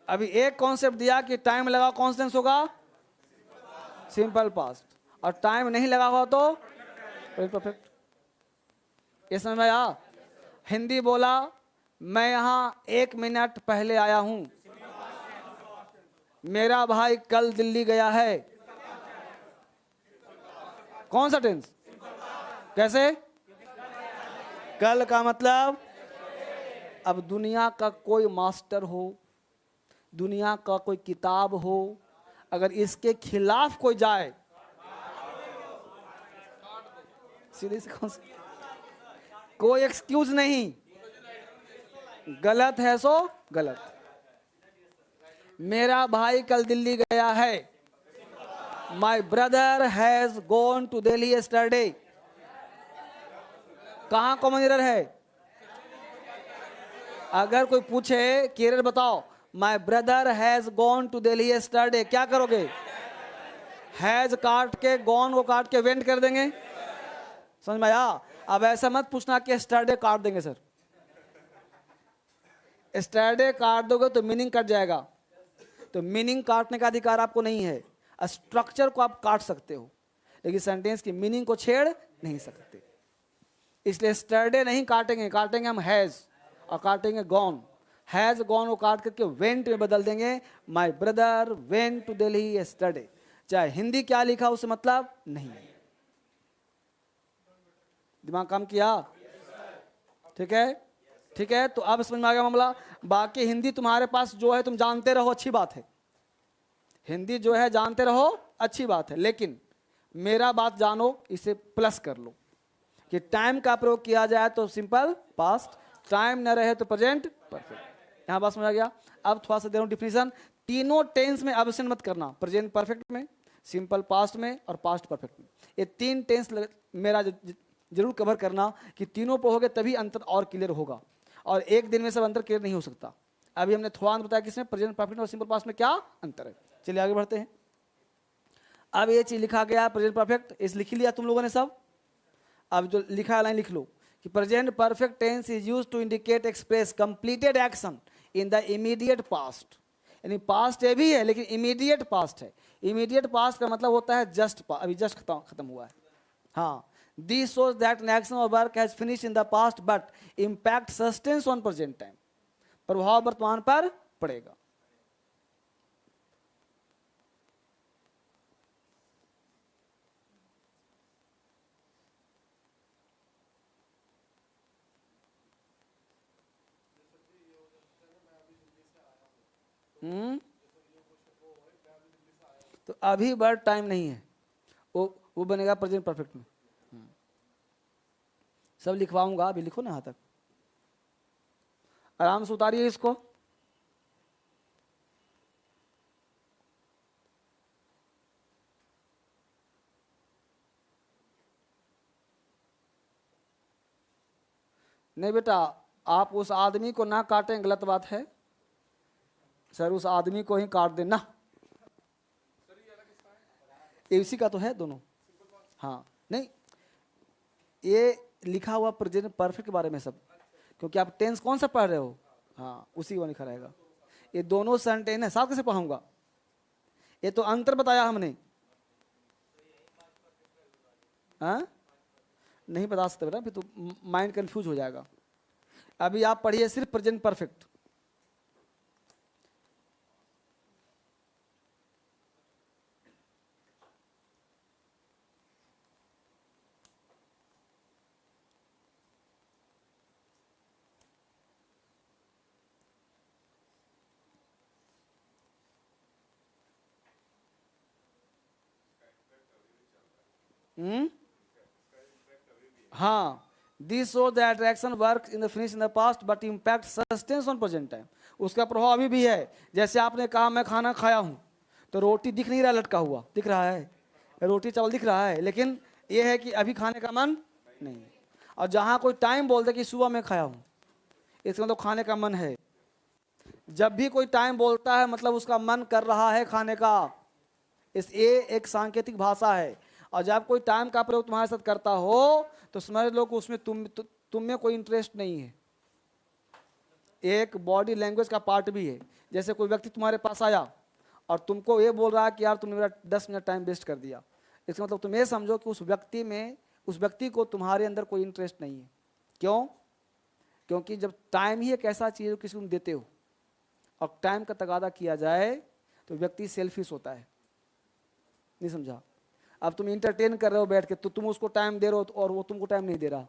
अभी एक कॉन्सेप्ट दिया कि टाइम लगा कौन सा टेंस होगा? Simple past. और टाइम नहीं लगा हुआ तो परफेक्ट। ये समझ में आया? हिंदी बोला मैं यहां 1 मिनट पहले आया हूं, मेरा भाई कल दिल्ली गया है। कौन सा टेंस? कैसे? कल का मतलब, अब दुनिया का कोई मास्टर हो, दुनिया का कोई किताब हो, अगर इसके खिलाफ कोई जाए, सीधे से कौन सा, कोई एक्सक्यूज नहीं, गलत है सो गलत। मेरा भाई कल दिल्ली गया है, my brother has gone to Delhi yesterday. कहां कॉमन एरर है? अगर कोई पूछे कि एरर बताओ, my brother has gone to Delhi yesterday, क्या करोगे? हैज काट के गॉन को काट के वेंट कर देंगे। समझ में आया? अब ऐसा मत पूछना कि यस्टरडे काट देंगे सर। यस्टरडे काट दोगे तो मीनिंग कट जाएगा। तो मीनिंग काटने का अधिकार आपको नहीं है। स्ट्रक्चर को आप काट सकते हो, लेकिन सेंटेंस की मीनिंग को छेड़ नहीं सकते। इसलिए यस्टरडे नहीं काटेंगे, काटेंगे हम हैज और काटेंगे गॉन। हैज गॉन को काट करके वेंट में बदल देंगे, my brother went to Delhi yesterday. चाहे हिंदी क्या लिखा उससे मतलब नहीं। दिमाग काम किया? ठीक है, ठीक है। तो अब समझ में आ गया मामला। बाकी हिंदी तुम्हारे पास जो है तुम जानते रहो, अच्छी बात है। हिंदी जो है जानते रहो, अच्छी बात है। लेकिन मेरा बात जानो, इसे प्लस कर लो कि टाइम का प्रयोग किया जाए तो सिंपल पास्ट, टाइम न रहे तो प्रेजेंट परफेक्ट। यहां बात समझ आ गया? अब थोड़ा सा दे रहा हूं डिफिनेशन। तीनों टेंस में एब्सेंट मत करना, प्रेजेंट परफेक्ट में, सिंपल पास्ट में और पास्ट परफेक्ट में। ये 3 टेंस मेरा जरूर कवर करना कि तीनों पढ़ोगे तभी अंतर और क्लियर होगा, और एक दिन में सब अंतर क्लियर नहीं हो सकता। अभी हमने थोड़ा अंतर बताया किसमें, प्रेजेंट परफेक्ट और सिंपल पास्ट में क्या अंतर है। चलिए आगे बढ़ते हैं। अब ये चीज लिखा गया प्रेजेंट परफेक्ट, इस लिख लिया तुम लोगों ने सब। अब जो लिखा है लाइन लिख लो कि present perfect tense is used to indicate express completed action in the immediate past. यानी पास्ट ये भी है लेकिन इमीडिएट पास्ट है। इमीडिएट पास्ट का मतलब होता है जस्ट, अभी जस्ट खत्म हुआ है। हाँ, this shows that an action or work has finished in the past but impact sustains on present time। प्रभाव वर्तमान पर पड़ेगा। तो अभी वर्ड टाइम नहीं है, वो बनेगा प्रेजेंट परफेक्ट में। सब लिखवाऊंगा, अभी लिखो ना यहां तक, आराम से उतारिए इसको। नहीं बेटा, आप उस आदमी को ना काटें, गलत बात है। सर उस आदमी को ही काट देना। एबीसी का तो है दोनों। हाँ नहीं, ये लिखा हुआ प्रेजेंट परफेक्ट के बारे में सब, क्योंकि आप टेंस कौन सा पढ़ रहे हो, हाँ उसी को लिखा रहेगा। ये दोनों सेंटेंस है, साथ कैसे पढ़ाऊंगा, ये तो अंतर बताया हमने। हाँ नहीं बता सकते बेटा, फिर तो माइंड कंफ्यूज हो जाएगा। अभी आप पढ़िए सिर्फ प्रेजेंट परफेक्ट। हाँ, this show the attraction work in the finish in the past but impact sustains on present time. उसका प्रभाव अभी भी है। जैसे आपने कहा मैं खाना खाया हूँ, तो रोटी दिख नहीं रहा लटका हुआ, दिख रहा है, रोटी चावल दिख रहा है, लेकिन ये है कि अभी खाने का मन नहीं है। और जहाँ कोई टाइम बोलते कि सुबह मैं खाया हूँ, इसका मतलब खाने का मन है। जब भी कोई टाइम बोलता है मतलब उसका मन कर रहा है खाने का। ये एक सांकेतिक भाषा है। और जब कोई टाइम का प्रयोग तुम्हारे साथ करता हो तो समझ लो कि उसमें तुम में कोई इंटरेस्ट नहीं है। एक बॉडी लैंग्वेज का पार्ट भी है। जैसे कोई व्यक्ति तुम्हारे पास आया और तुमको ये बोल रहा है कि यार तुमने मेरा 10 मिनट टाइम वेस्ट कर दिया, इसका मतलब तुम ये समझो कि उस व्यक्ति को तुम्हारे अंदर कोई इंटरेस्ट नहीं है। क्यों? क्योंकि जब टाइम ही एक ऐसा चीज है किसी को देते हो और टाइम का तगादा किया जाए तो व्यक्ति सेल्फिश होता है। नहीं समझा? अब तुम इंटरटेन कर रहे हो बैठ के, तो तुम उसको टाइम दे रहे हो और वो तुमको टाइम नहीं दे रहा।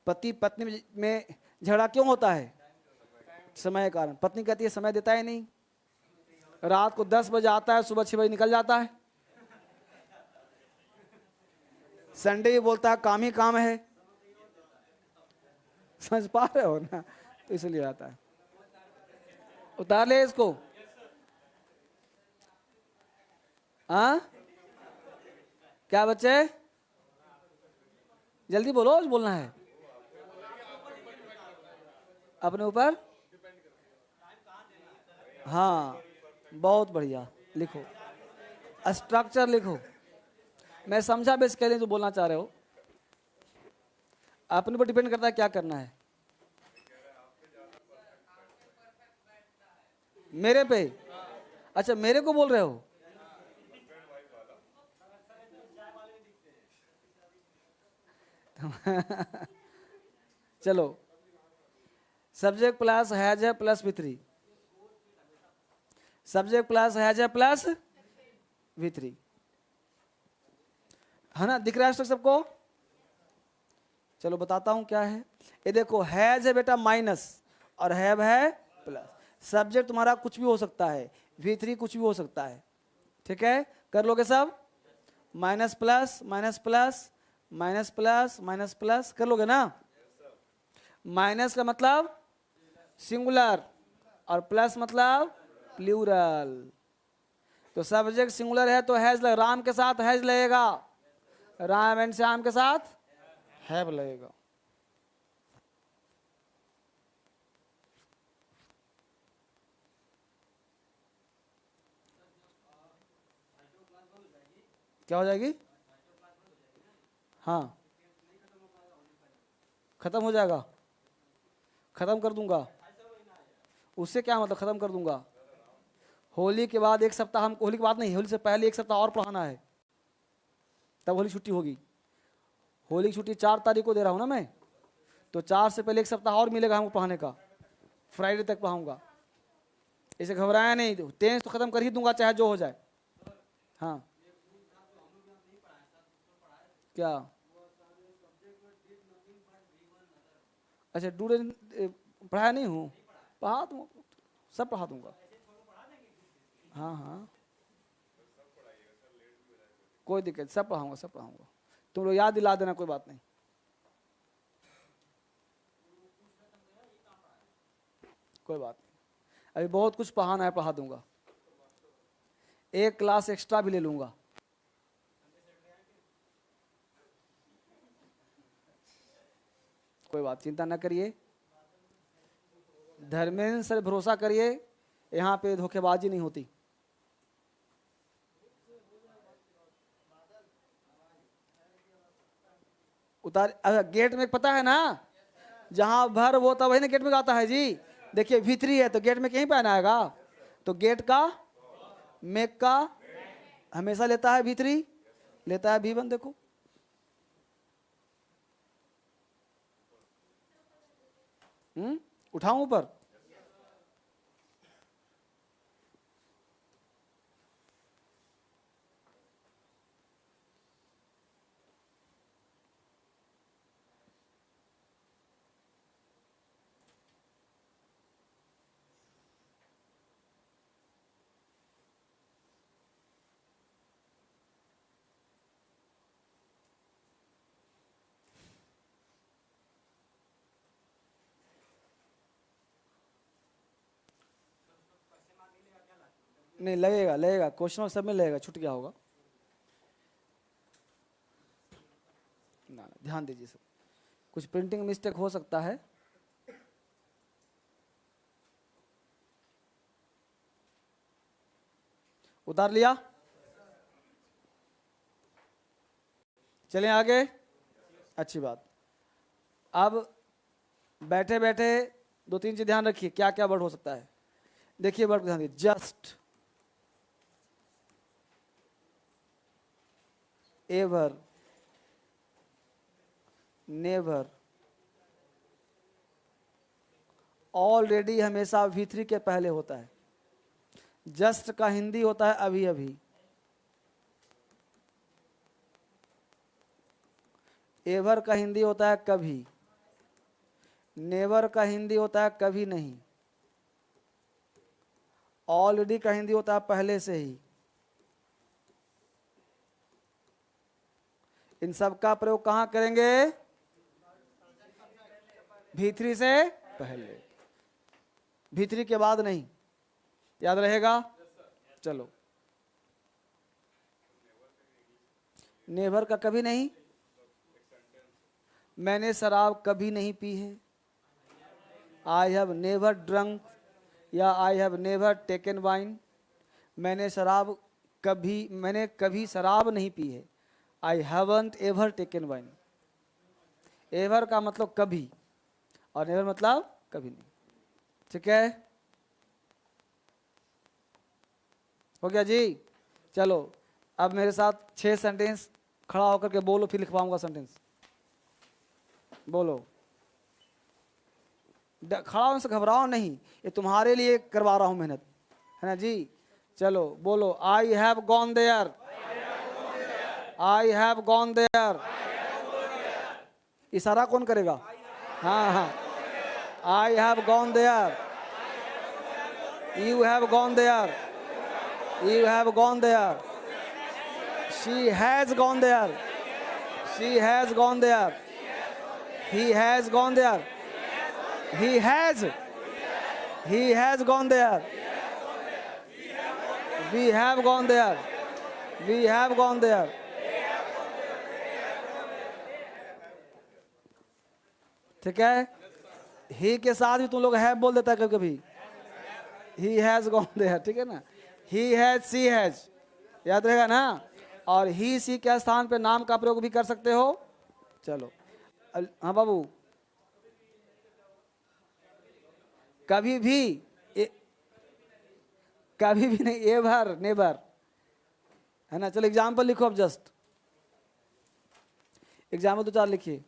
पति पत्नी में झगड़ा क्यों होता है? समय के कारण। पत्नी कहती है समय देता है नहीं, रात को 10 बजे आता है, सुबह 6 बजे निकल जाता है। संडे ही बोलता है काम ही काम है। समझ पा रहे हो ना? तो इसलिए आता है। उतार ले इसको। हाँ क्या बच्चे, जल्दी बोलो, बोलना है अपने ऊपर। हाँ बहुत बढ़िया, लिखो स्ट्रक्चर लिखो। मैं समझा बेसिकली जो बोलना चाह रहे हो। अपने ऊपर डिपेंड करता है क्या करना है। मेरे पे? अच्छा मेरे को बोल रहे हो? चलो, सब्जेक्ट प्लस हैज है plus V3, subject plus has है प्लस V3, है ना? दिख रहा है सबको? चलो बताता हूं क्या है। ये देखो, हैज है बेटा माइनस और हैव है प्लस। सब्जेक्ट तुम्हारा कुछ भी हो सकता है, V3 कुछ भी हो सकता है। ठीक है, कर लोगे सब? Minus plus minus plus minus plus minus plus कर लोगे ना? माइनस का मतलब सिंगुलर और प्लस मतलब प्लूरल। तो सब्जेक्ट सिंगुलर है तो हैज, राम के साथ हैज लगेगा, राम एंड श्याम के साथ हैव लगेगा। क्या हो जाएगी? हाँ खत्म हो जाएगा, खत्म कर दूंगा। उससे क्या मतलब खत्म कर दूंगा? होली के बाद एक सप्ताह, हमको होली के बाद नहीं, होली से पहले एक सप्ताह और पढ़ाना है, तब होली छुट्टी होगी। होली की छुट्टी 4 तारीख को दे रहा हूँ ना मैं, तो 4 से पहले एक सप्ताह और मिलेगा हमको पढ़ाने का। फ्राइडे तक पढ़ाऊंगा। इसे घबराया नहीं, टेंस तो खत्म कर ही दूंगा चाहे जो हो जाए। हाँ क्या? अच्छा डूडे पढ़ाया नहीं हूँ, पढ़ा दूँ, सब पढ़ा दूंगा। हाँ हाँ कोई दिक्कत, सब पढ़ाऊंगा, सब पढ़ाऊंगा। तुम लोग याद दिला देना, कोई बात नहीं। कोई बात नहीं, अभी बहुत कुछ पढ़ाना है, पढ़ा दूंगा। एक क्लास एक्स्ट्रा भी ले लूंगा। कोई बात चिंता ना करिए, धर्मेंद्र सर भरोसा करिए, यहाँ पे धोखेबाजी नहीं होती। उतार गेट में पता है ना, जहां भर वो तब वही ना गेट में आता है जी। देखिए V3 है तो गेट में कहीं पे आएगा, तो गेट का मेक का हमेशा लेता है V3, लेता है V1। देखो उठाऊं ऊपर, नहीं लगेगा, लगेगा क्वेश्चन सब में लगेगा, छूट गया होगा ना, ध्यान दीजिए सब, कुछ प्रिंटिंग मिस्टेक हो सकता है। उतार लिया, चलें आगे, अच्छी बात। अब बैठे बैठे दो तीन चीज ध्यान रखिए, क्या क्या वर्ड हो सकता है। देखिए वर्ड ध्यान दीजिए, जस्ट, एवर, नेवर, ऑलरेडी हमेशा V3 के पहले होता है। जस्ट का हिंदी होता है अभी अभी, एवर का हिंदी होता है कभी, नेवर का हिंदी होता है कभी नहीं, ऑलरेडी का हिंदी होता है पहले से ही। इन सब का प्रयोग कहां करेंगे? V3 से पहले, V3 के बाद नहीं, याद रहेगा। चलो, नेवर का कभी नहीं, मैंने शराब कभी नहीं पी है, आई हैव नेवर ड्रंक, या I have never taken wine. मैंने कभी शराब नहीं पी है, I haven't ever taken wine. Ever का मतलब कभी, और नेवर मतलब कभी नहीं। ठीक है, हो गया जी। चलो अब मेरे साथ 6 सेंटेंस खड़ा होकर के बोलो, फिर लिखवाऊंगा सेंटेंस। बोलो, खड़ा होने से घबराओ नहीं, ये तुम्हारे लिए करवा रहा हूं मेहनत, है ना जी। चलो बोलो, I have gone there, I have gone there. इशारा कौन करेगा? हाँ हाँ, I have gone there, you have gone there, you have gone there, she has gone there, she has gone there, he has gone there, he has gone there, we have gone there, we have gone there। ठीक है, he के साथ भी तुम लोग have बोल देता है कभी कभी, he has gone there, ठीक है ना। he has, she has, याद रहेगा ना। और he she के स्थान पे नाम का प्रयोग भी कर सकते हो। चलो हाँ बाबू, कभी भी कभी भी नहीं, एवर नेवर, है ना। चलो एग्जाम्पल लिखो, अब जस्ट एग्जाम्पल 2 4 लिखिए।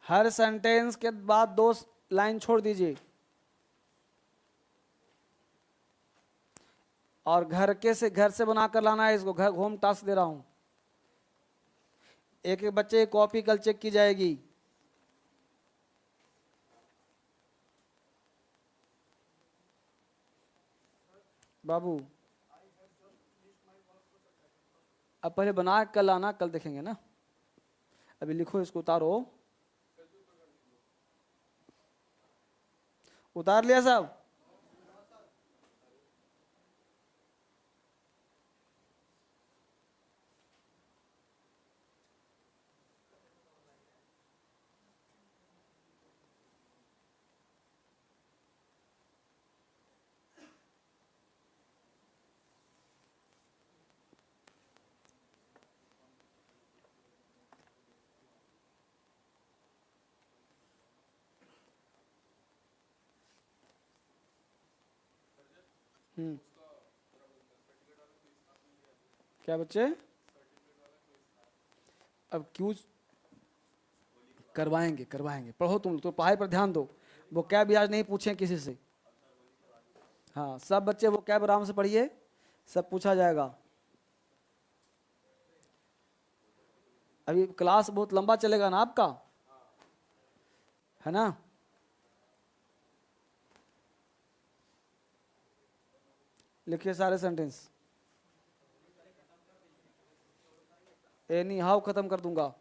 हर सेंटेंस के बाद 2 लाइन छोड़ दीजिए, और घर से बनाकर लाना है इसको। घर होम टास्क दे रहा हूं, एक एक बच्चे की कॉपी कल चेक की जाएगी। बाबू अब पहले बना कल लाना, कल देखेंगे ना। अभी लिखो इसको, उतारो। उतार लिया सब? क्या बच्चे? अब क्यों? करवाएंगे करवाएंगे, पढ़ो तुम तो, पढ़ाई पर ध्यान दो। वो क्या भी आज नहीं पूछे किसी से। हाँ सब बच्चे वो क्या आराम से पढ़िए, सब पूछा जाएगा। अभी क्लास बहुत लंबा चलेगा ना आपका, है ना? लिखिए सारे सेंटेंस। एनी हाउ खत्म कर दूंगा।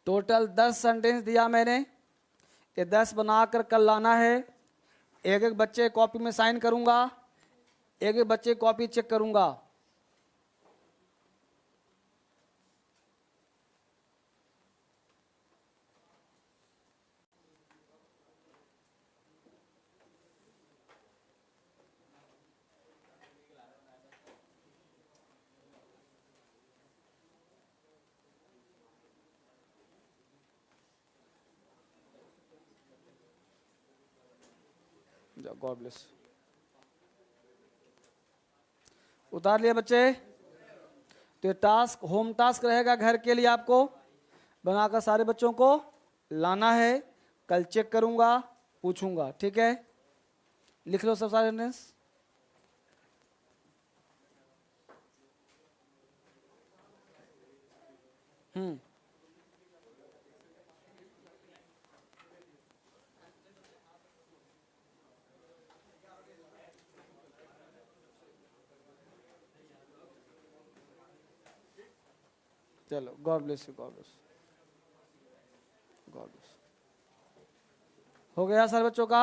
टोटल 10 सेंटेंस दिया मैंने, ये 10 बनाकर कल लाना है। एक एक बच्चे कॉपी में साइन करूंगा, एक एक बच्चे कॉपी चेक करूंगा। God bless. उतार लिया बच्चे? तो ये टास्क होम टास्क रहेगा घर के लिए, आपको बनाकर सारे बच्चों को लाना है। कल चेक करूंगा, पूछूंगा, ठीक है? लिख लो सब सारे सेंटेंस। चलो God bless you, God bless, God bless. हो गया सारे बच्चों का?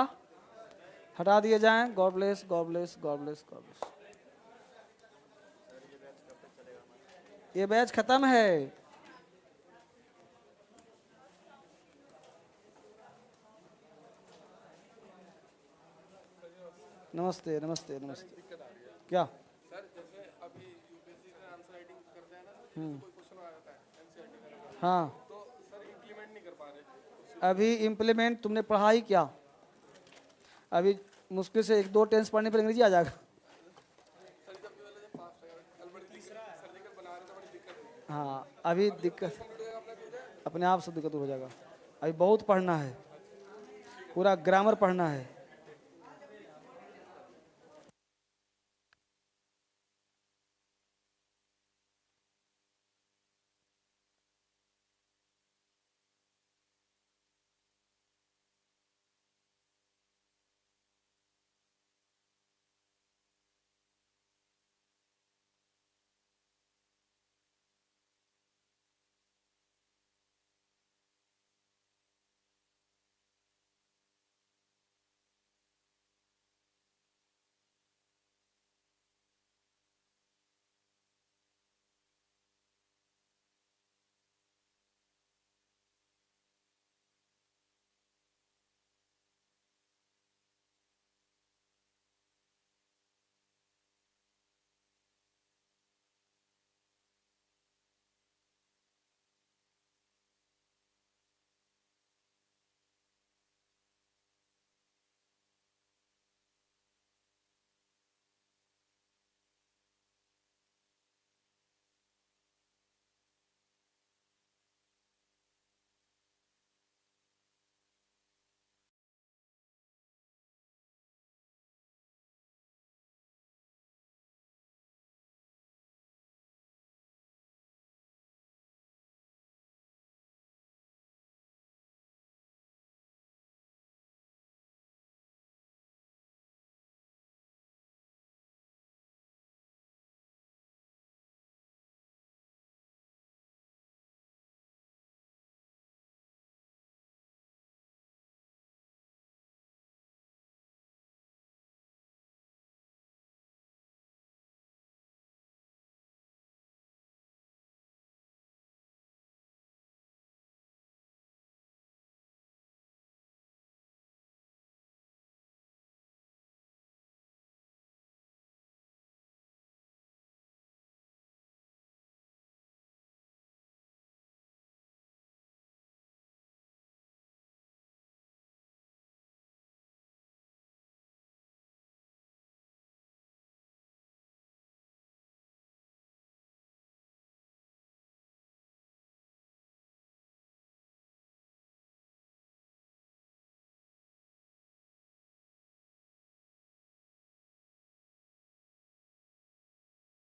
हटा दिए जाएं। God bless, God bless, God bless, God bless. ये बैच खत्म है। नमस्ते नमस्ते नमस्ते। क्या? सर जैसे अभी यूपीएससी का आंसर राइटिंग करते हैं ना, तो कोई क्वेश्चन आ जाता है एनसीईआरटी का, हाँ तो सर इम्प्लीमेंट नहीं कर पा रहे। अभी इम्प्लीमेंट तुमने पढ़ा ही क्या? अभी मुश्किल से 1-2 टेंस पढ़ने पर अंग्रेजी आ जाएगा। सर जब भी वाले पास है कल बड़ी सर्जिकल बना रहे थे, बड़ी दिक्कत है। हाँ अभी दिक्कत अपने आप से दिक्कत हो जाएगा। अभी बहुत पढ़ना है, पूरा ग्रामर पढ़ना है।